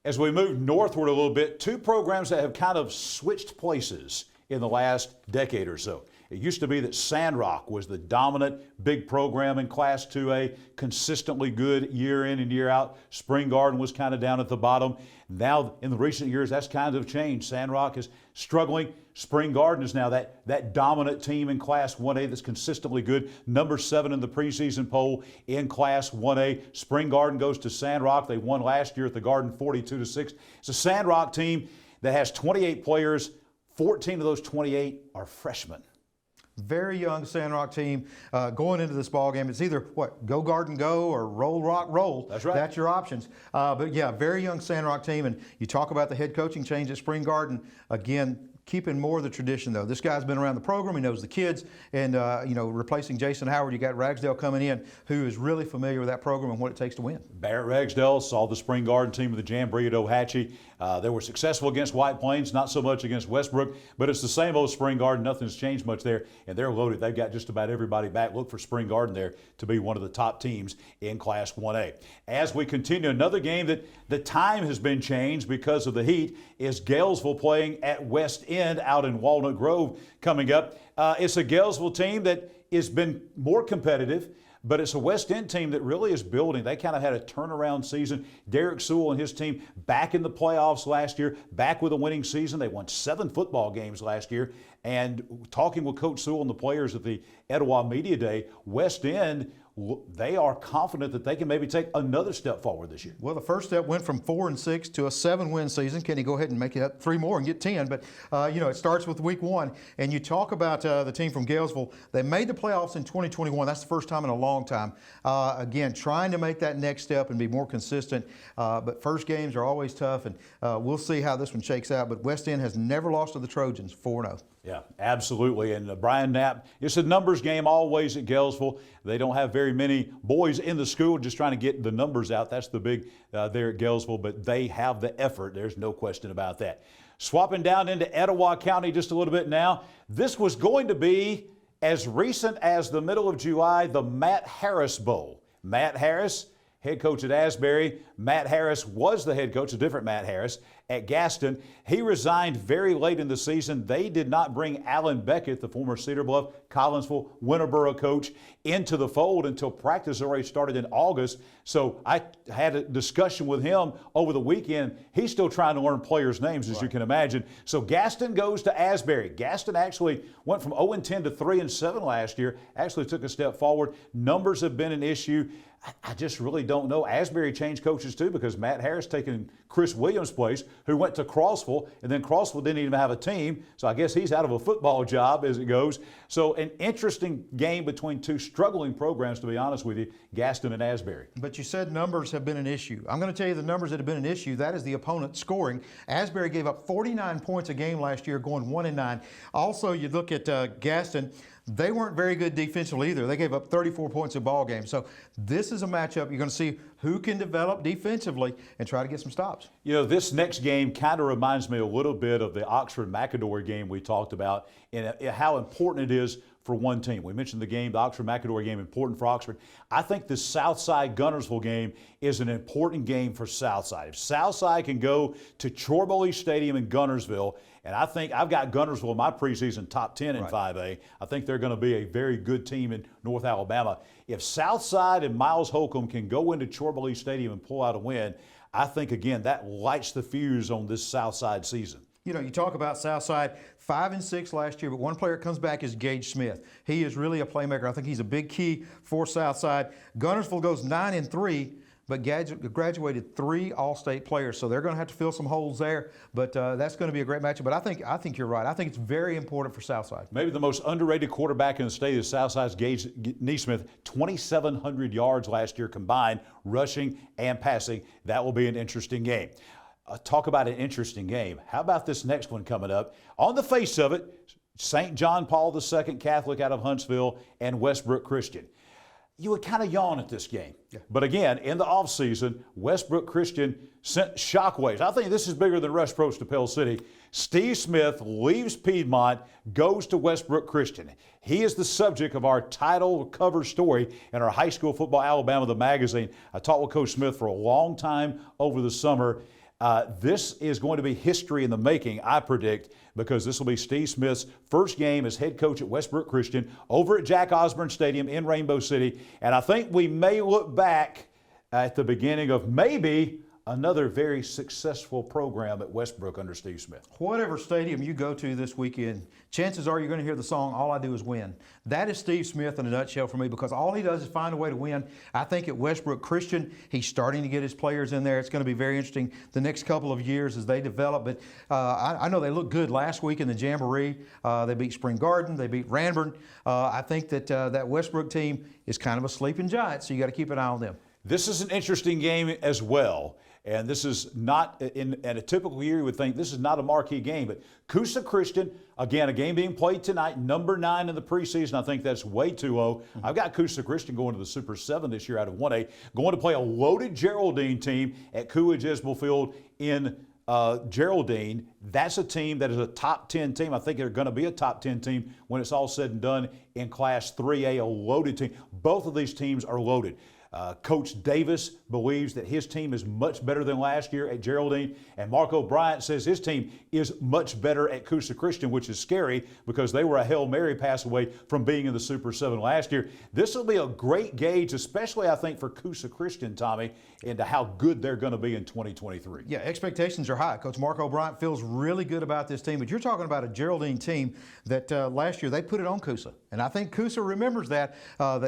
As we move northward a little bit, two programs that have kind of switched places in the last decade or so. It used to be that Sandrock was the dominant big program in Class 2A, consistently good year in and year out. Spring Garden was kind of down at the bottom. Now, in the recent years, that's kind of changed. Sandrock is struggling. Spring Garden is now that dominant team in Class 1A that's consistently good. Number 7 in the preseason poll in Class 1A. Spring Garden goes to Sandrock. They won last year at the Garden 42-6. It's a Sandrock team that has 28 players. 14 of those 28 are freshmen. Very young Sandrock team going into this ball game. It's either go Garden go or roll rock roll. That's right. That's your options. But yeah, very young Sandrock team. And you talk about the head coaching change at Spring Garden. Again, keeping more of the tradition, though. This guy's been around the program. He knows the kids. And, replacing Jason Howard, you got Ragsdale coming in, who is really familiar with that program and what it takes to win. Barrett Ragsdale saw the Spring Garden team of the Jamboree at Ohatchee. They were successful against White Plains, not so much against Westbrook, but it's the same old Spring Garden. Nothing's changed much there, and they're loaded. They've got just about everybody back. Look for Spring Garden there to be one of the top teams in Class 1A. As we continue, another game that the time has been changed because of the heat is Galesville playing at West End out in Walnut Grove coming up. It's a Galesville team that has been more competitive, but it's a West End team that really is building. They kind of had a turnaround season. Derek Sewell and his team back in the playoffs last year, back with a winning season. They won 7 football games last year. And talking with Coach Sewell and the players at the Etowah Media Day, West End, they are confident that they can maybe take another step forward this year. Well, the first step went from 4-6 to a 7-win season. Can he go ahead and make it up 3 more and get 10? But, it starts with week 1. And you talk about the team from Galesville. They made the playoffs in 2021. That's the first time in a long time. Again, trying to make that next step and be more consistent. But first games are always tough, and we'll see how this one shakes out. But West End has never lost to the Trojans, 4-0. Yeah, absolutely. And Brian Knapp, it's a numbers game always at Galesville. They don't have very many boys in the school just trying to get the numbers out. That's the big there at Galesville, but they have the effort. There's no question about that. Swapping down into Etowah County just a little bit now. This was going to be, as recent as the middle of July, the Matt Harris Bowl. Matt Harris, head coach at Asbury. Matt Harris was the head coach, a different Matt Harris, at Gaston. He resigned very late in the season. They did not bring Alan Beckett, the former Cedar Bluff, Collinsville, Winterboro coach, into the fold until practice already started in August. So I had a discussion with him over the weekend. He's still trying to learn players' names, as you can imagine. So Gaston goes to Asbury. Gaston actually went from 0-10 to 3-7 last year, actually took a step forward. Numbers have been an issue. I just really don't know. Asbury changed coaches too because Matt Harris taking Chris Williams' place, who went to Crossville, and then Crossville didn't even have a team. So I guess he's out of a football job as it goes. So an interesting game between two struggling programs, to be honest with you, Gaston and Asbury. But you said numbers have been an issue. I'm going to tell you the numbers that have been an issue. That is the opponent scoring. Asbury gave up 49 points a game last year, going 1-9. Also, you look at Gaston. They weren't very good defensively either. They gave up 34 points a ball game. So this is a matchup you're going to see who can develop defensively and try to get some stops. You know, this next game kind of reminds me a little bit of the Oxford-McAdory game we talked about and how important it is for one team. We mentioned the game, the Oxford-McAdory game, important for Oxford. I think the Southside-Gunnersville game is an important game for Southside. If Southside can go to Chorley Stadium in Gunnersville, and I think I've got Gunnersville in my preseason top 10 in 5A. I think they're going to be a very good team in North Alabama. If Southside and Miles Holcomb can go into Chorley Stadium and pull out a win, I think, again, that lights the fuse on this Southside season. You know, you talk about Southside, 5-6 last year, but one player that comes back is Gage Smith. He is really a playmaker. I think he's a big key for Southside. Guntersville goes 9-3, but graduated 3 All-State players, so they're going to have to fill some holes there. But that's going to be a great matchup. But I think you're right. I think it's very important for Southside. Maybe the most underrated quarterback in the state is Southside's Gage Neesmith. 2,700 yards last year combined, rushing and passing. That will be an interesting game. Talk about an interesting game. How about this next one coming up? On the face of it, St. John Paul II Catholic out of Huntsville and Westbrook Christian. You would kind of yawn at this game. Yeah. But again, in the offseason, Westbrook Christian sent shockwaves. I think this is bigger than Rush Approach to Pell City. Steve Smith leaves Piedmont, goes to Westbrook Christian. He is the subject of our title cover story in our High School Football Alabama, the magazine. I talked with Coach Smith for a long time over the summer. This is going to be history in the making, I predict, because this will be Steve Smith's first game as head coach at Westbrook Christian over at Jack Osborne Stadium in Rainbow City. And I think we may look back at the beginning of maybe another very successful program at Westbrook under Steve Smith. Whatever stadium you go to this weekend, chances are you're going to hear the song, All I Do Is Win. That is Steve Smith in a nutshell for me, because all he does is find a way to win. I think at Westbrook Christian, he's starting to get his players in there. It's going to be very interesting the next couple of years as they develop. But I know they looked good last week in the Jamboree. They beat Spring Garden. They beat Randburg. I think that that Westbrook team is kind of a sleeping giant, so you got to keep an eye on them. This is an interesting game as well. And this is not, in a typical year, you would think this is not a marquee game. But Coosa Christian, again, a game being played tonight, number 9 in the preseason. I think that's way too low. I've got Coosa Christian going to the Super 7 this year out of 1A, going to play a loaded Geraldine team at Coolidge-Isbell Field in Geraldine. That's a team that is a top 10 team. I think they're going to be a top 10 team when it's all said and done in Class 3A, a loaded team. Both of these teams are loaded. Coach Davis believes that his team is much better than last year at Geraldine, and Marco Bryant says his team is much better at Coosa Christian, which is scary because they were a Hail Mary pass away from being in the Super 7 last year. This will be a great gauge, especially I think for Coosa Christian, Tommy, into how good they're going to be in 2023. Yeah, expectations are high. Coach Marco Bryant feels really good about this team, but you're talking about a Geraldine team that last year they put it on Coosa, and I think Coosa remembers that. And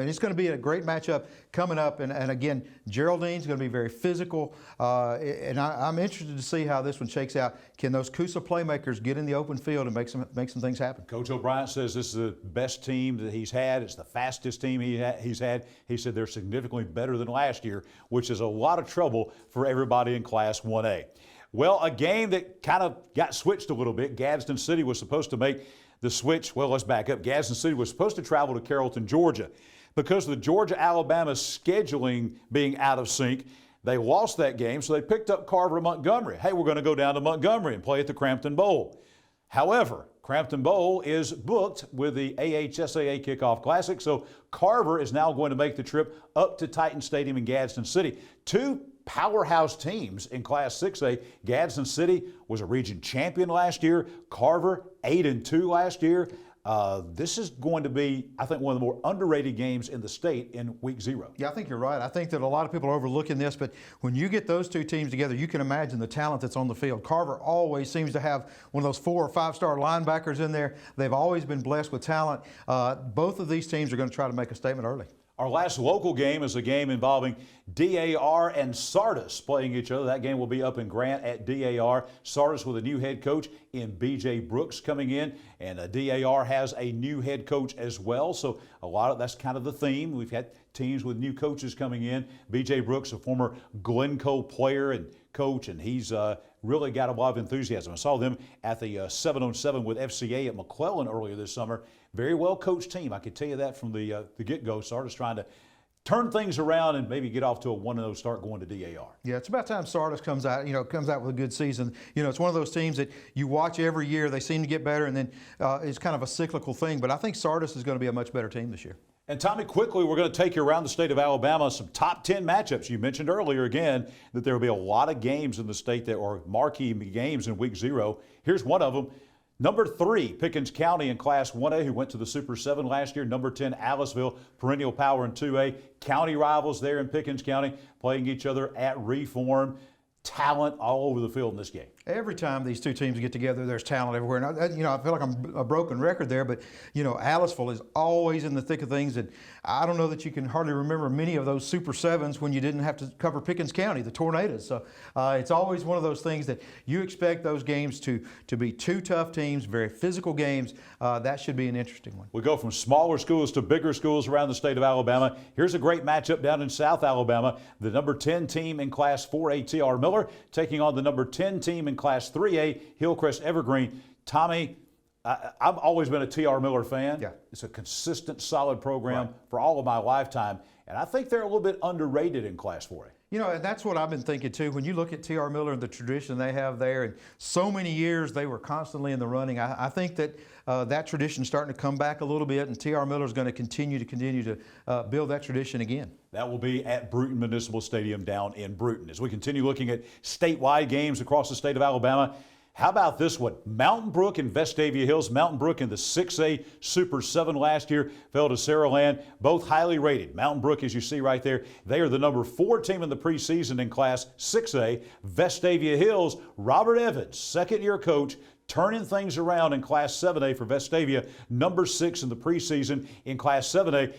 it's going to be a great matchup coming up. And again, Geraldine's going to be very physical, and I'm interested to see how this one shakes out. Can those Coosa playmakers get in the open field and make some things happen? Coach O'Brien says this is the best team that he's had. It's the fastest team he's had. He said they're significantly better than last year, which is a lot of trouble for everybody in Class 1A. Well, a game that kind of got switched a little bit. Gadsden City was supposed to make the switch. Well, let's back up. Gadsden City was supposed to travel to Carrollton, Georgia. Because of the Georgia-Alabama scheduling being out of sync, they lost that game, so they picked up Carver-Montgomery. Hey, we're going to go down to Montgomery and play at the Crampton Bowl. However, Crampton Bowl is booked with the AHSAA Kickoff Classic, so Carver is now going to make the trip up to Titan Stadium in Gadsden City. Two powerhouse teams in Class 6A. Gadsden City was a region champion last year. Carver, 8-2 last year. This is going to be, I think, one of the more underrated games in the state in week 0. Yeah, I think you're right. I think that a lot of people are overlooking this, but when you get those two teams together, you can imagine the talent that's on the field. Carver always seems to have one of those 4 or 5-star linebackers in there. They've always been blessed with talent. Both of these teams are going to try to make a statement early. Our last local game is a game involving DAR and Sardis playing each other. That game will be up in Grant at DAR. Sardis with a new head coach in B.J. Brooks coming in, and DAR has a new head coach as well. So that's kind of the theme. We've had teams with new coaches coming in. B.J. Brooks, a former Glencoe player and coach, and he's really got a lot of enthusiasm. I saw them at the 7-on-7 with FCA at McClellan earlier this summer. Very well coached team. I can tell you that from the get-go. Sardis trying to turn things around and maybe get off to a 1-0 start going to DAR. Yeah, it's about time Sardis comes out with a good season. It's one of those teams that you watch every year. They seem to get better, and then it's kind of a cyclical thing. But I think Sardis is going to be a much better team this year. And Tommy, quickly, we're going to take you around the state of Alabama, some top 10 matchups. You mentioned earlier, again, that there will be a lot of games in the state that are marquee games in week 0. Here's one of them. Number 3, Pickens County in Class 1A, who went to the Super 7 last year. Number 10, Aliceville, perennial power in 2A. County rivals there in Pickens County, playing each other at Reform. Talent all over the field in this game. Every time these two teams get together, there's talent everywhere. And I feel like I'm a broken record there, but Aliceville is always in the thick of things. And I don't know that you can hardly remember many of those Super 7s when you didn't have to cover Pickens County, the Tornadoes. So it's always one of those things that you expect those games to be two tough teams, very physical games. That should be an interesting one. We go from smaller schools to bigger schools around the state of Alabama. Here's a great matchup down in South Alabama. The number 10 team in Class 4A, T.R. Miller, taking on the number 10 team in Class 3A, Hillcrest Evergreen. Tommy, I've always been a T.R. Miller fan. Yeah. It's a consistent, solid program for all of my lifetime, and I think they're a little bit underrated in Class 4A. And that's what I've been thinking too. When you look at T.R. Miller and the tradition they have there, and so many years they were constantly in the running, I think that that tradition is starting to come back a little bit, and T.R. Miller is going to continue to build that tradition again. That will be at Bruton Municipal Stadium down in Bruton. As we continue looking at statewide games across the state of Alabama, how about this one? Mountain Brook and Vestavia Hills. Mountain Brook in the 6A Super 7 last year fell to Saraland. Both highly rated. Mountain Brook, as you see right there, they are the number 4 team in the preseason in Class 6A. Vestavia Hills, Robert Evans, second-year coach, turning things around in Class 7A for Vestavia, number 6 in the preseason in Class 7A.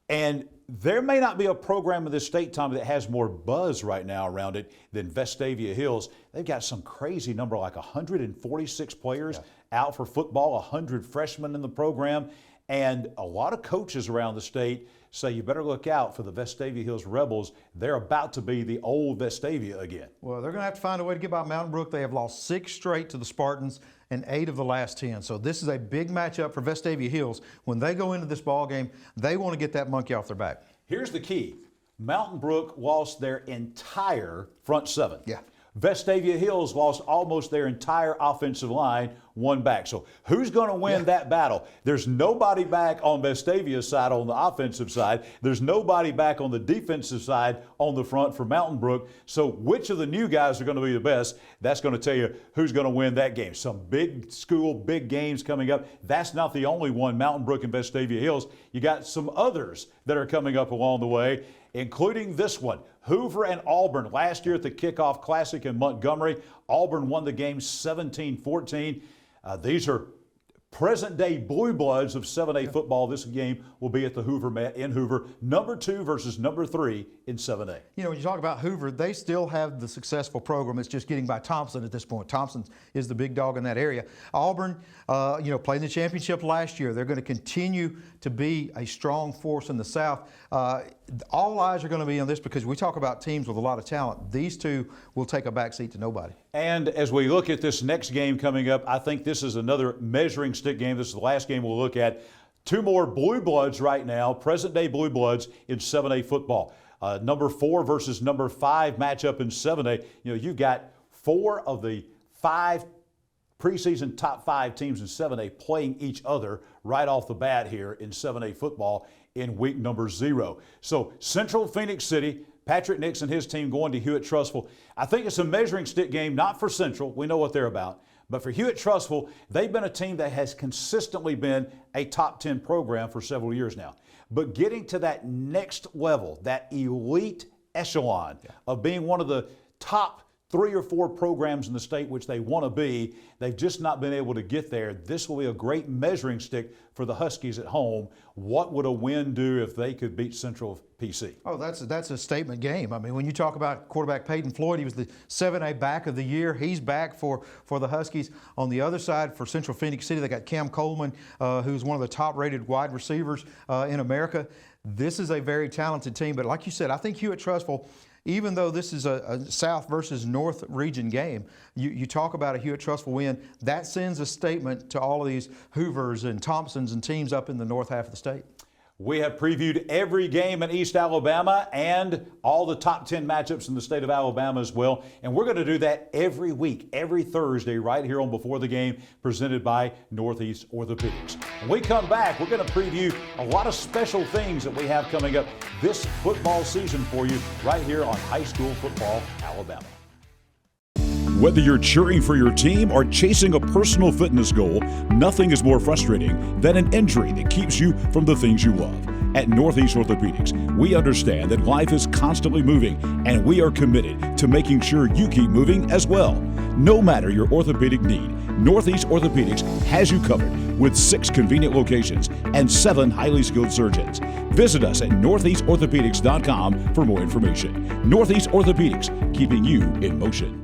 And there may not be a program in this state, Tommy, that has more buzz right now around it than Vestavia Hills. They've got some crazy number, like 146 players out for football, 100 freshmen in the program, and a lot of coaches around the state say you better look out for the Vestavia Hills Rebels. They're about to be the old Vestavia again. Well, they're going to have to find a way to get by Mountain Brook. They have lost 6 straight to the Spartans and 8 of the last 10. So this is a big matchup for Vestavia Hills. When they go into this ball game, they want to get that monkey off their back. Here's the key. Mountain Brook lost their entire front 7. Yeah. Vestavia Hills lost almost their entire offensive line, one back. So who's going to win that battle? There's nobody back on Vestavia's side on the offensive side. There's nobody back on the defensive side on the front for Mountain Brook. So which of the new guys are going to be the best? That's going to tell you who's going to win that game. Some big school, big games coming up. That's not the only one, Mountain Brook and Vestavia Hills. You got some others that are coming up along the way, including this one. Hoover and Auburn last year at the Kickoff Classic in Montgomery. Auburn won the game 17-14. These are present-day Blue Bloods of 7A football. This game will be at the Hoover mat in Hoover. Number 2 versus number 3 in 7A. When you talk about Hoover, they still have the successful program. It's just getting by Thompson at this point. Thompson is the big dog in that area. Auburn, played in the championship last year. They're going to continue to be a strong force in the South. All eyes are going to be on this because we talk about teams with a lot of talent. These two will take a backseat to nobody. And as we look at this next game coming up, I think this is another measuring stick game. This is the last game we'll look at. 2 more Blue Bloods right now, present-day Blue Bloods in 7A football. Number 4 versus number 5 matchup in 7A. You've got 4 of the 5 preseason top 5 teams in 7A playing each other right off the bat here in 7A football in week number 0. So Central Phoenix City, Patrick Nix and his team going to Hewitt-Trussville. I think it's a measuring stick game, not for Central. We know what they're about. But for Hewitt-Trussville, they've been a team that has consistently been a top 10 program for several years now. But getting to that next level, that elite echelon of being one of the top 3 or 4 programs in the state which they want to be, they've just not been able to get there. This will be a great measuring stick for the Huskies at home. What would a win do if they could beat Central PC? Oh, that's a statement game. I mean, when you talk about quarterback Peyton Floyd, he was the 7A back of the year. He's back for the Huskies. On the other side, for Central Phoenix City, they got Cam Coleman, who's one of the top-rated wide receivers in America. This is a very talented team. But like you said, I think Hewitt-Trussville, even though this is a South versus North region game, you talk about a Hewitt-Trussville win, that sends a statement to all of these Hoovers and Thompsons and teams up in the north half of the state. We have previewed every game in East Alabama and all the top 10 matchups in the state of Alabama as well. And we're going to do that every week, every Thursday, right here on Before the Game, presented by Northeast Orthopedics. When we come back, we're going to preview a lot of special things that we have coming up this football season for you right here on High School Football Alabama. Whether you're cheering for your team or chasing a personal fitness goal, nothing is more frustrating than an injury that keeps you from the things you love. At Northeast Orthopedics, we understand that life is constantly moving, and we are committed to making sure you keep moving as well. No matter your orthopedic need, Northeast Orthopedics has you covered with 6 convenient locations and 7 highly skilled surgeons. Visit us at northeastorthopedics.com for more information. Northeast Orthopedics, keeping you in motion.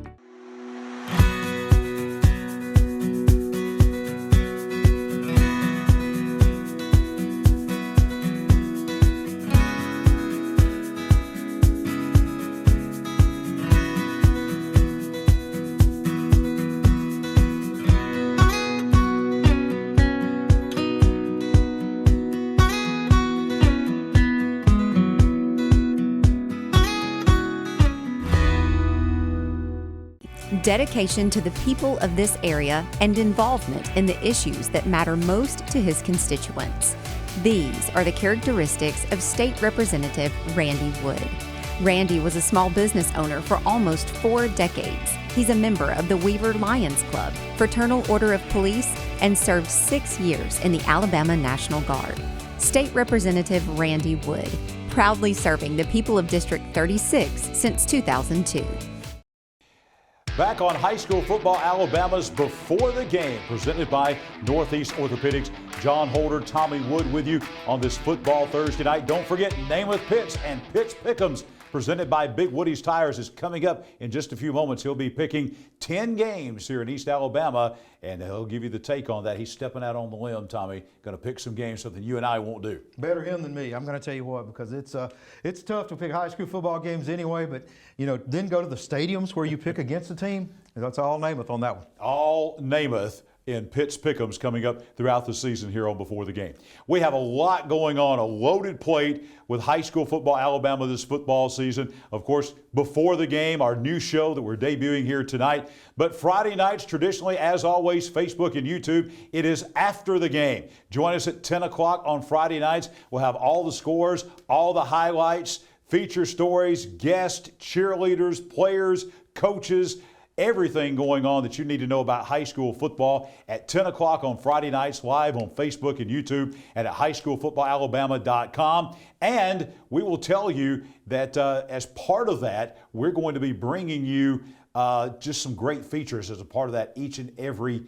Dedication to the people of this area and involvement in the issues that matter most to his constituents. These are the characteristics of State Representative Randy Wood. Randy was a small business owner for almost 4 decades. He's a member of the Weaver Lions Club, Fraternal Order of Police, and served 6 years in the Alabama National Guard. State Representative Randy Wood, proudly serving the people of District 36 since 2002. Back on high school football, Alabama's Before the Game, presented by Northeast Orthopedics. Jon Holder, Tommy Wood with you on this football Thursday night. Don't forget, Namath Pitts and Pitts Pick'ems, presented by Big Woody's Tires, is coming up in just a few moments. He'll be picking 10 games here in East Alabama, and he'll give you the take on that. He's stepping out on the limb, Tommy, going to pick some games, something you and I won't do. Better him than me. I'm going to tell you what, because it's tough to pick high school football games anyway, but then go to the stadiums where you pick against the team. That's all Namath on that one. All Namath in Pitts Pick'ems coming up throughout the season here on Before the Game. We have a lot going on, a loaded plate with high school football Alabama this football season. Of course, Before the Game, our new show that we're debuting here tonight. But Friday nights, traditionally, as always, Facebook and YouTube, it is After the Game. Join us at 10 o'clock on Friday nights. We'll have all the scores, all the highlights, feature stories, guests, cheerleaders, players, coaches, everything going on that you need to know about high school football at 10 o'clock on Friday nights, live on Facebook and YouTube and at highschoolfootballalabama.com. And we will tell you that as part of that, we're going to be bringing you just some great features as a part of that each and every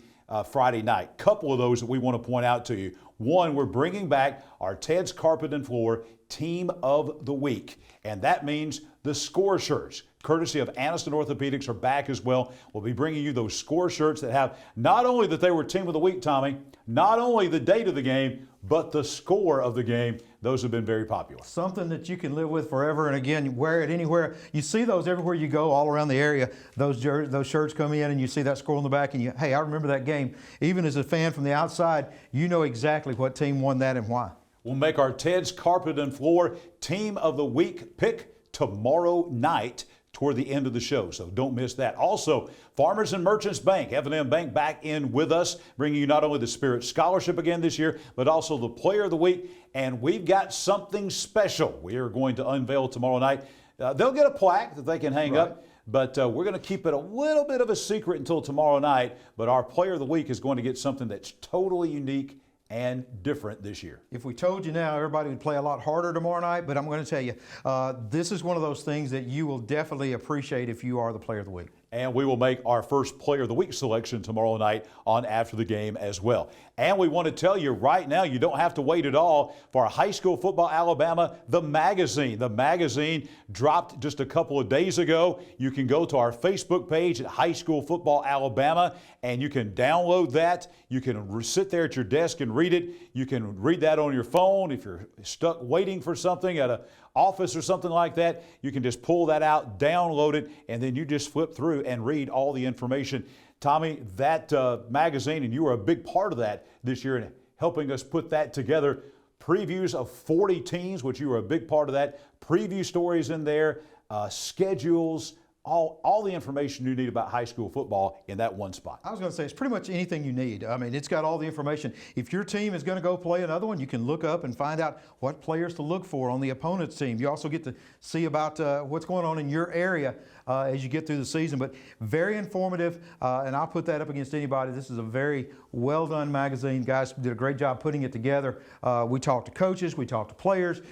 Friday night. Couple of those that we want to point out to you. One, we're bringing back our Ted's Carpet and Floor Team of the Week, and that means the score shirts, courtesy of Anniston Orthopedics, are back as well. We'll be bringing you those score shirts that have not only that they were Team of the Week, Tommy, not only the date of the game, but the score of the game. Those have been very popular. Something that you can live with forever, and again, wear it anywhere. You see those everywhere you go, all around the area. Those shirts come in, and you see that score on the back, and hey, I remember that game. Even as a fan from the outside, you know exactly what team won that and why. We'll make our Ted's Carpet and Floor Team of the Week pick tomorrow night toward the end of the show, so don't miss that. Also, Farmers and Merchants Bank, F&M Bank, back in with us, bringing you not only the Spirit Scholarship again this year, but also the Player of the Week, and we've got something special we are going to unveil tomorrow night. They'll get a plaque that they can hang up, but we're going to keep it a little bit of a secret until tomorrow night, but our Player of the Week is going to get something that's totally unique and different this year. If we told you now, everybody would play a lot harder tomorrow night, but I'm going to tell you, this is one of those things that you will definitely appreciate if you are the Player of the Week. And we will make our first Player of the Week selection tomorrow night on After the Game as well. And we want to tell you right now, you don't have to wait at all for High School Football Alabama, the magazine. The magazine dropped just a couple of days ago. You can go to our Facebook page at High School Football Alabama, and you can download that. You can sit there at your desk and read it. You can read that on your phone. If you're stuck waiting for something at an office or something like that, you can just pull that out, download it, and then you just flip through and read all the information. Tommy, that magazine, and you were a big part of that this year in helping us put that together. Previews of 40 teams, which you were a big part of that. Preview stories in there, schedules, all the information you need about high school football in that one spot. I was going to say, it's pretty much anything you need. I mean, it's got all the information. If your team is going to go play another one, you can look up and find out what players to look for on the opponent's team. You also get to see about what's going on in your area as you get through the season. But very informative, and I'll put that up against anybody. This is a very well done magazine. Guys did a great job putting it together. We talked to coaches, we talked to players,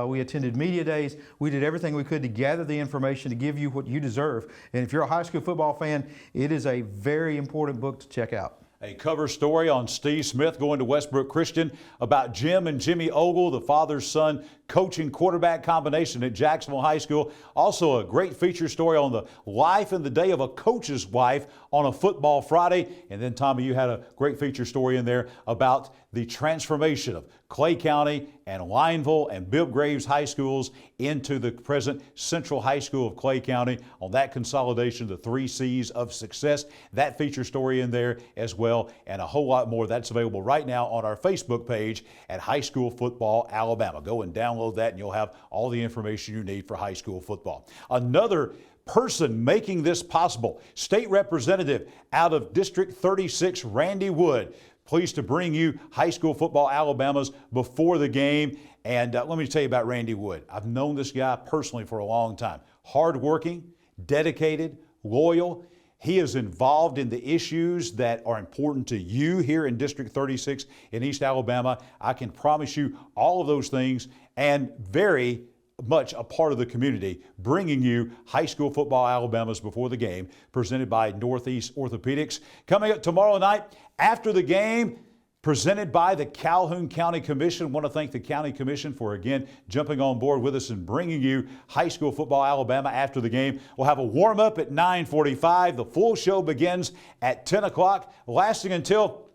we attended media days. We did everything we could to gather the information to give you what you deserve. And if you're a high school football fan, it is a very important book to check out. A cover story on Steve Smith going to Westbrook Christian, about Jim and Jimmy Ogle, the father-son coaching quarterback combination at Jacksonville High School. Also a great feature story on the life and the day of a coach's wife on a football Friday. And then, Tommy, you had a great feature story in there about the transformation of Clay County and Lineville and Bibb Graves High Schools into the present Central High School of Clay County, on that consolidation, the 3 C's of success. That feature story in there as well, and a whole lot more. That's available right now on our Facebook page at High School Football Alabama. Go and download that and you'll have all the information you need for high school football. Another person making this possible, State Representative out of District 36, Randy Wood. Pleased to bring you High School Football Alabama's Before the Game. And let me tell you about Randy Wood. I've known this guy personally for a long time. Hardworking, dedicated, loyal. He is involved in the issues that are important to you here in District 36 in East Alabama. I can promise you all of those things, and very much a part of the community, bringing you High School Football Alabama's Before the Game, presented by Northeast Orthopedics. Coming up tomorrow night after the game, presented by the Calhoun County Commission. I want to thank the County Commission for, again, jumping on board with us and bringing you High School Football Alabama after the game. We'll have a warm-up at 9:45. The full show begins at 10 o'clock, lasting until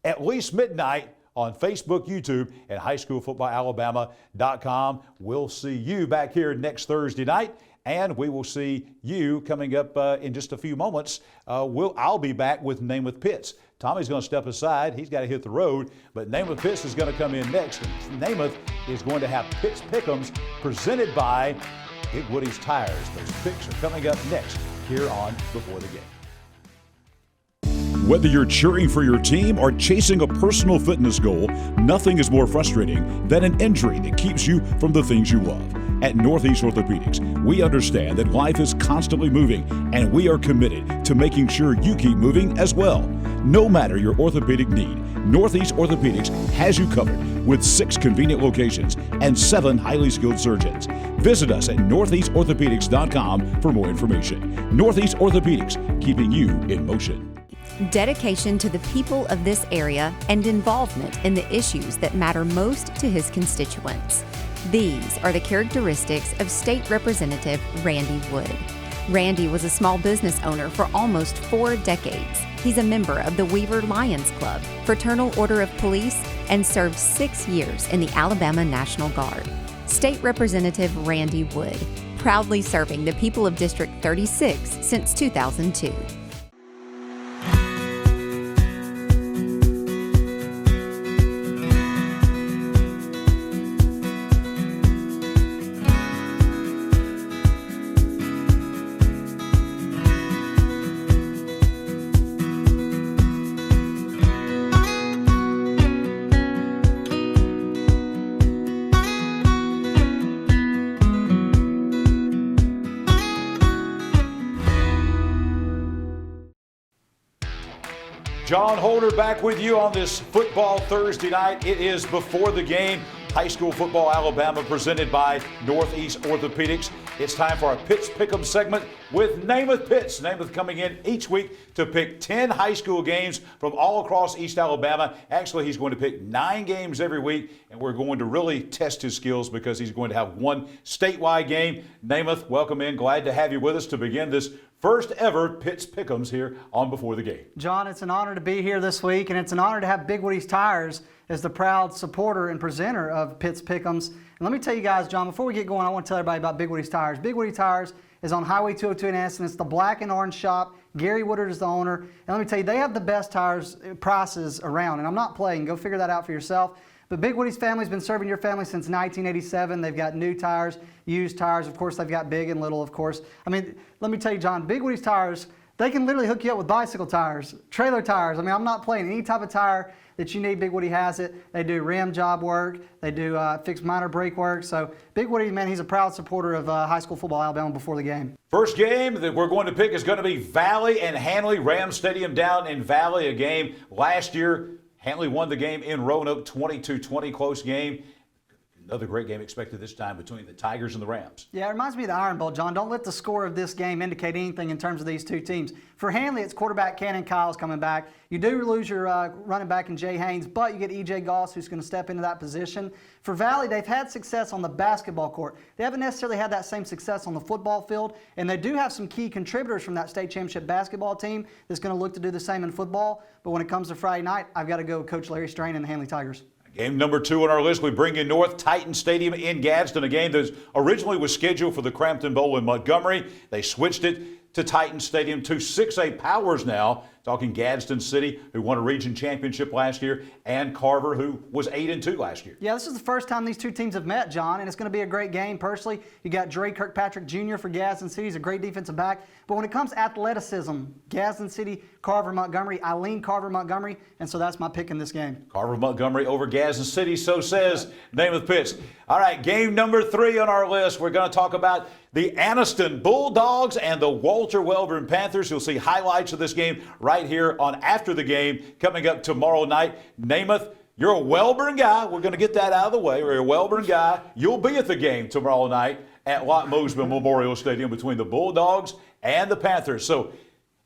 at least midnight on Facebook, YouTube, and highschoolfootballalabama.com. We'll see you back here next Thursday night, and we will see you coming up in just a few moments. I'll be back with Namath Pitts. Tommy's going to step aside. He's got to hit the road, but Namath Pitts is going to come in next. Namath is going to have Pitts Pick'ems presented by Big Woody's Tires. Those picks are coming up next here on Before the Game. Whether you're cheering for your team or chasing a personal fitness goal, nothing is more frustrating than an injury that keeps you from the things you love. At Northeast Orthopedics, we understand that life is constantly moving, and we are committed to making sure you keep moving as well. No matter your orthopedic need, Northeast Orthopedics has you covered with 6 convenient locations and 7 highly skilled surgeons. Visit us at northeastorthopedics.com for more information. Northeast Orthopedics, keeping you in motion. Dedication to the people of this area and involvement in the issues that matter most to his constituents. These are the characteristics of State Representative Randy Wood. Randy was a small business owner for almost 4 decades. He's a member of the Weaver Lions Club, Fraternal Order of Police, and served 6 years in the Alabama National Guard. State Representative Randy Wood, proudly serving the people of District 36 since 2002. Jon Holder back with you on this football Thursday night. It is Before the Game, High School Football Alabama, presented by Northeast Orthopedics. It's time for our Pitts Pick'em segment with Namath Pitts. Namath coming in each week to pick 10 high school games from all across East Alabama. Actually, he's going to pick 9 games every week, and we're going to really test his skills because he's going to have one statewide game. Namath, welcome in. Glad to have you with us to begin this first ever Pitts Pick'ems here on Before the Game. John, it's an honor to be here this week, and it's an honor to have Big Woody's Tires as the proud supporter and presenter of Pitts Pick'ems. And let me tell you guys, John, before we get going, I want to tell everybody about Big Woody's Tires. Big Woody Tires is on Highway 202 in Anniston. It's the black and orange shop. Gary Woodard is the owner. And let me tell you, they have the best tires prices around. And I'm not playing. Go figure that out for yourself. But Big Woody's family's been serving your family since 1987. They've got new tires, used tires. Of course, they've got big and little, of course. I mean, let me tell you, John, Big Woody's tires, they can literally hook you up with bicycle tires, trailer tires. I mean, I'm not playing. Any type of tire that you need, Big Woody has it. They do rim job work. They do fix minor brake work. So Big Woody, man, he's a proud supporter of high school football Alabama before the game. First game that we're going to pick is going to be Valley and Hanley. Rams Stadium down in Valley, a game last year. Hanley won the game in Roanoke, 22-20, close game. Another great game expected this time between the Tigers and the Rams. Yeah, it reminds me of the Iron Bowl, John. Don't let the score of this game indicate anything in terms of these two teams. For Hanley, it's quarterback Cannon Kyle's coming back. You do lose your running back in Jay Haynes, but you get E.J. Goss, who's going to step into that position. For Valley, they've had success on the basketball court. They haven't necessarily had that same success on the football field, and they do have some key contributors from that state championship basketball team that's going to look to do the same in football. But when it comes to Friday night, I've got to go with Coach Larry Strain and the Hanley Tigers. Game number 2 on our list, we bring in North Titan Stadium in Gadsden, a game that originally was scheduled for the Crampton Bowl in Montgomery. They switched it to Titan Stadium, to 6A powers now. Talking Gadsden City, who won a region championship last year, and Carver, who was 8-2 last year. Yeah, this is the first time these two teams have met, John, and it's going to be a great game. Personally, you got Dre Kirkpatrick Jr. for Gadsden City. He's a great defensive back. But when it comes to athleticism, Gadsden City, Carver, Montgomery, I lean Carver, Montgomery, and so that's my pick in this game. Carver, Montgomery over Gadsden City, so says Namath Pitts. All right, game number 3 on our list. We're going to talk about the Anniston Bulldogs and the Walter Welborn Panthers. You'll see highlights of this game right here on After the Game coming up tomorrow night. Namath, you're a Welborn guy. We're going to get that out of the way. You're a Welborn guy. You'll be at the game tomorrow night at Lott Mosman Memorial Stadium between the Bulldogs and the Panthers. So,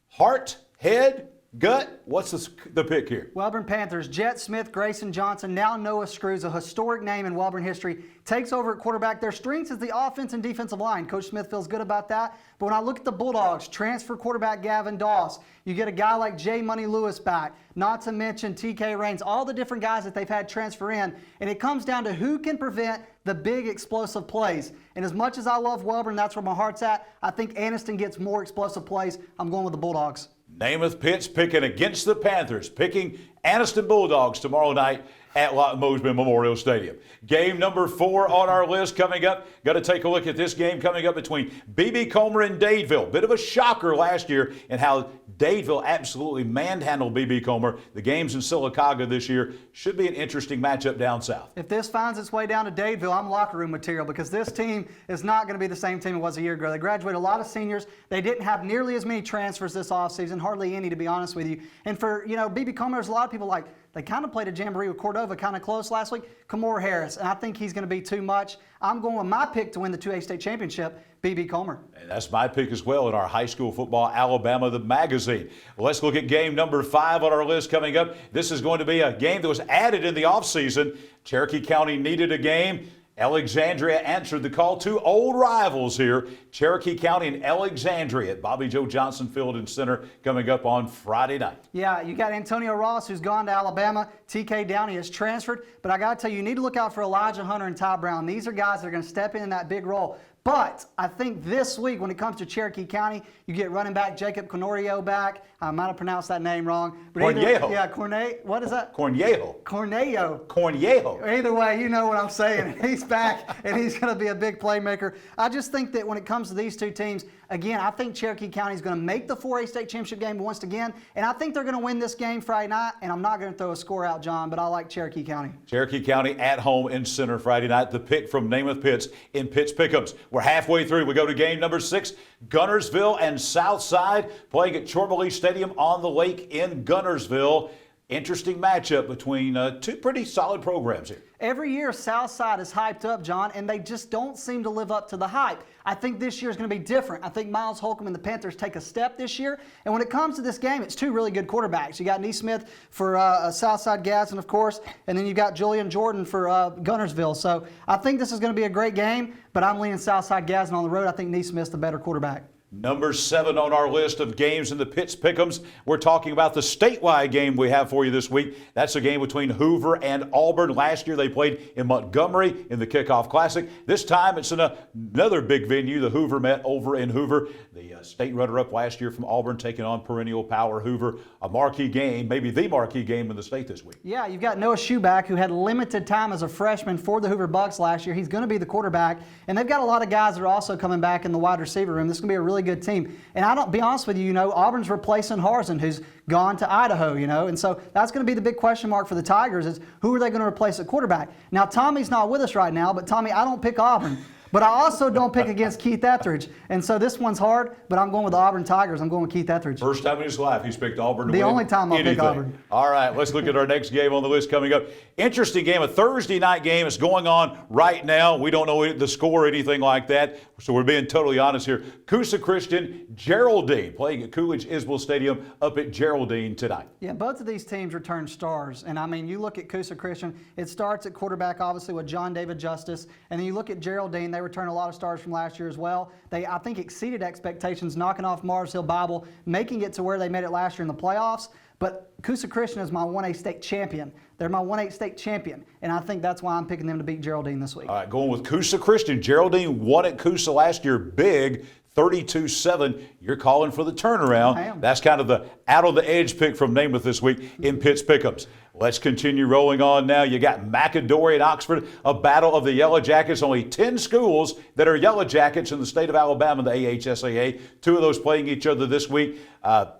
heart, head, gut, what's the pick here? Welborn Panthers, Jet Smith, Grayson Johnson, now Noah Screws, a historic name in Welborn history, takes over at quarterback. Their strengths is the offense and defensive line. Coach Smith feels good about that. But when I look at the Bulldogs, transfer quarterback Gavin Doss, you get a guy like Jay Money Lewis back, not to mention TK Raines, all the different guys that they've had transfer in. And it comes down to who can prevent the big explosive plays. And as much as I love Welborn, that's where my heart's at. I think Anniston gets more explosive plays. I'm going with the Bulldogs. Namath Pitts picking against the Panthers, picking Anniston Bulldogs tomorrow night at Lott Mosman Memorial Stadium. Game number 4 on our list coming up. Got to take a look at this game coming up between B.B. Comer and Dadeville. Bit of a shocker last year in how Dadeville absolutely manhandled B.B. Comer. The games in Sylacauga this year should be an interesting matchup down south. If this finds its way down to Dadeville, I'm locker room material because this team is not going to be the same team it was a year ago. They graduated a lot of seniors. They didn't have nearly as many transfers this offseason, hardly any to be honest with you. And for, B.B. Comer, there's a lot of people like, they kind of played a jamboree with Cordova kind of close last week. Kamora Harris, and I think he's going to be too much. I'm going with my pick to win the 2A state championship, B.B. Comer. And that's my pick as well in our high school football Alabama, the magazine. Well, let's look at game number 5 on our list coming up. This is going to be a game that was added in the offseason. Cherokee County needed a game. Alexandria answered the call. 2 old rivals here, Cherokee County and Alexandria at Bobby Joe Johnson Field and Center coming up on Friday night. Yeah, you got Antonio Ross, who's gone to Alabama. TK Downey has transferred. But I got to tell you, you need to look out for Elijah Hunter and Ty Brown. These are guys that are going to step in that big role. But I think this week, when it comes to Cherokee County, you get running back Jacob Cornejo back. I might have pronounced that name wrong. But Cornejo. What is that? Cornejo. Cornejo. Either way, you know what I'm saying. He's back, and he's going to be a big playmaker. I just think that when it comes to these two teams, again, I think Cherokee County is going to make the 4A state championship game once again, and I think they're going to win this game Friday night, and I'm not going to throw a score out, John, but I like Cherokee County. Cherokee County at home in Center Friday night. The pick from Namath Pitts in Pitts Pick'ems. We're halfway through. We go to game number 6. Gunnersville and Southside playing at Chorley Stadium on the lake in Gunnersville. Interesting matchup between 2 pretty solid programs here. Every year, Southside is hyped up, John, and they just don't seem to live up to the hype. I think this year is going to be different. I think Miles Holcomb and the Panthers take a step this year. And when it comes to this game, it's 2 really good quarterbacks. You got Neesmith for Southside Gadsden, of course, and then you got Julian Jordan for Gunnersville. So I think this is going to be a great game, but I'm leaning Southside Gadsden on the road. I think Neesmith's the better quarterback. Number 7 on our list of games in the Pitts Pick'ems. We're talking about the statewide game we have for you this week. That's a game between Hoover and Auburn. Last year they played in Montgomery in the Kickoff Classic. This time it's in another big venue. The Hoover met over in Hoover. The state runner-up last year from Auburn taking on perennial power Hoover. A marquee game, maybe the marquee game in the state this week. Yeah, you've got Noah Schuback, who had limited time as a freshman for the Hoover Bucks last year. He's going to be the quarterback, and they've got a lot of guys that are also coming back in the wide receiver room. This is going to be a really good team. And I don't be honest with you, Auburn's replacing Harsin, who's gone to Idaho, and so that's going to be the big question mark for the Tigers is who are they going to replace at quarterback? Now, Tommy's not with us right now, but Tommy, I don't pick Auburn. But I also don't pick against Keith Etheridge. And so this one's hard, but I'm going with the Auburn Tigers. I'm going with Keith Etheridge. First time in his life he's picked Auburn to win the only time I'll pick Auburn. All right, let's look at our next game on the list coming up. Interesting game, a Thursday night game. It's going on right now. We don't know the score or anything like that, so we're being totally honest here. Coosa Christian, Geraldine, playing at Coolidge-Isbell Stadium up at Geraldine tonight. Yeah, both of these teams return stars. And, you look at Coosa Christian, it starts at quarterback, obviously, with John David Justice. And then you look at Geraldine, they return a lot of stars from last year as well. They, I think, exceeded expectations, knocking off Mars Hill Bible, making it to where they made it last year in the playoffs. But Coosa Christian is my 1A state champion. They're my 1A state champion, and I think that's why I'm picking them to beat Geraldine this week. All right, going with Coosa Christian. Geraldine won at Coosa last year big, 32-7. You're calling for the turnaround. I am. That's kind of the out-of-the-edge pick from Namath this week in Pitts Pick'ems. Let's continue rolling on now. You got McAdory and Oxford, a battle of the Yellow Jackets. Only 10 schools that are Yellow Jackets in the state of Alabama, the AHSAA. 2 of those playing each other this week.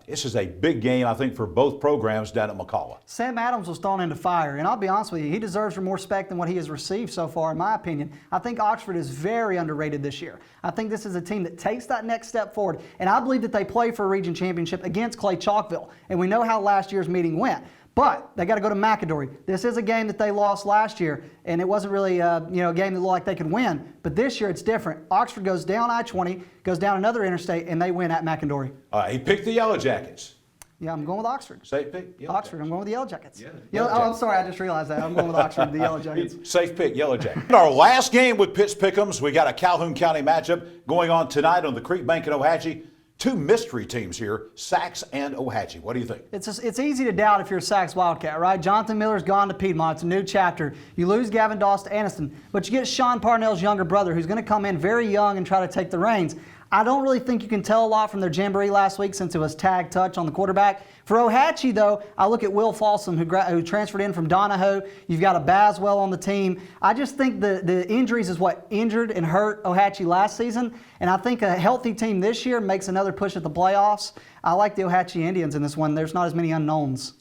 This is a big game, I think, for both programs down at McCalla. Sam Adams was thrown into fire, and I'll be honest with you, he deserves more respect than what he has received so far, in my opinion. I think Oxford is very underrated this year. I think this is a team that takes that next step forward, and I believe that they play for a region championship against Clay Chalkville, and we know how last year's meeting went. But they got to go to McAdory. This is a game that they lost last year, and it wasn't really a game that looked like they could win. But this year it's different. Oxford goes down I-20, goes down another interstate, and they win at McAdory. He picked the Yellow Jackets. Yeah, I'm going with Oxford. Safe pick, Yellow Oxford. Jackets. I'm going with the Yellow Jackets. Yellow I'm sorry, I just realized that. I'm going with Oxford, the Yellow Jackets. Safe pick, Yellow Jackets. Our last game with Pitts Pick'ems, we got a Calhoun County matchup going on tonight on the Creek Bank in Ohatchee. 2 mystery teams here, Sax and Ohatchee. What do you think? It's easy to doubt if you're a Sax Wildcat, right? Jonathan Miller's gone to Piedmont. It's a new chapter. You lose Gavin Doss to Anniston, but you get Sean Parnell's younger brother who's going to come in very young and try to take the reins. I don't really think you can tell a lot from their jamboree last week since it was tag touch on the quarterback. For Ohatchee, though, I look at Will Folsom, who transferred in from Donahoe. You've got a Baswell on the team. I just think the injuries is what injured and hurt Ohatchee last season, and I think a healthy team this year makes another push at the playoffs. I like the Ohatchee Indians in this one. There's not as many unknowns.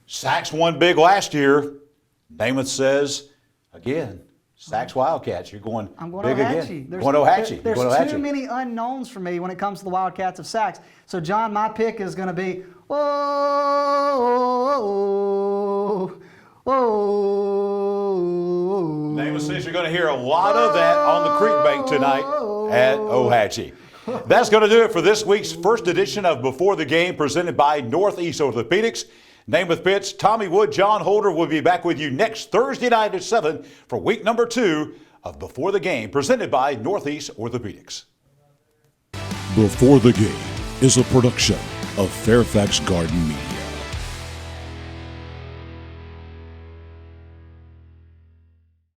Sax won big last year. Namath says, again, Sax Wildcats. You're going big again. There's too many unknowns for me when it comes to the Wildcats of Sax. So, John, my pick is going to be, Namath says you're going to hear a lot of that on the Creek Bank tonight at Ohatchee. That's going to do it for this week's first edition of Before the Game, presented by Northeast Orthopedics. Namath Pitts, Tommy Wood, Jon Holder will be back with you next Thursday night at 7 for week number 2 of Before the Game, presented by Northeast Orthopedics. Before the Game is a production of Fairfax Garden Media.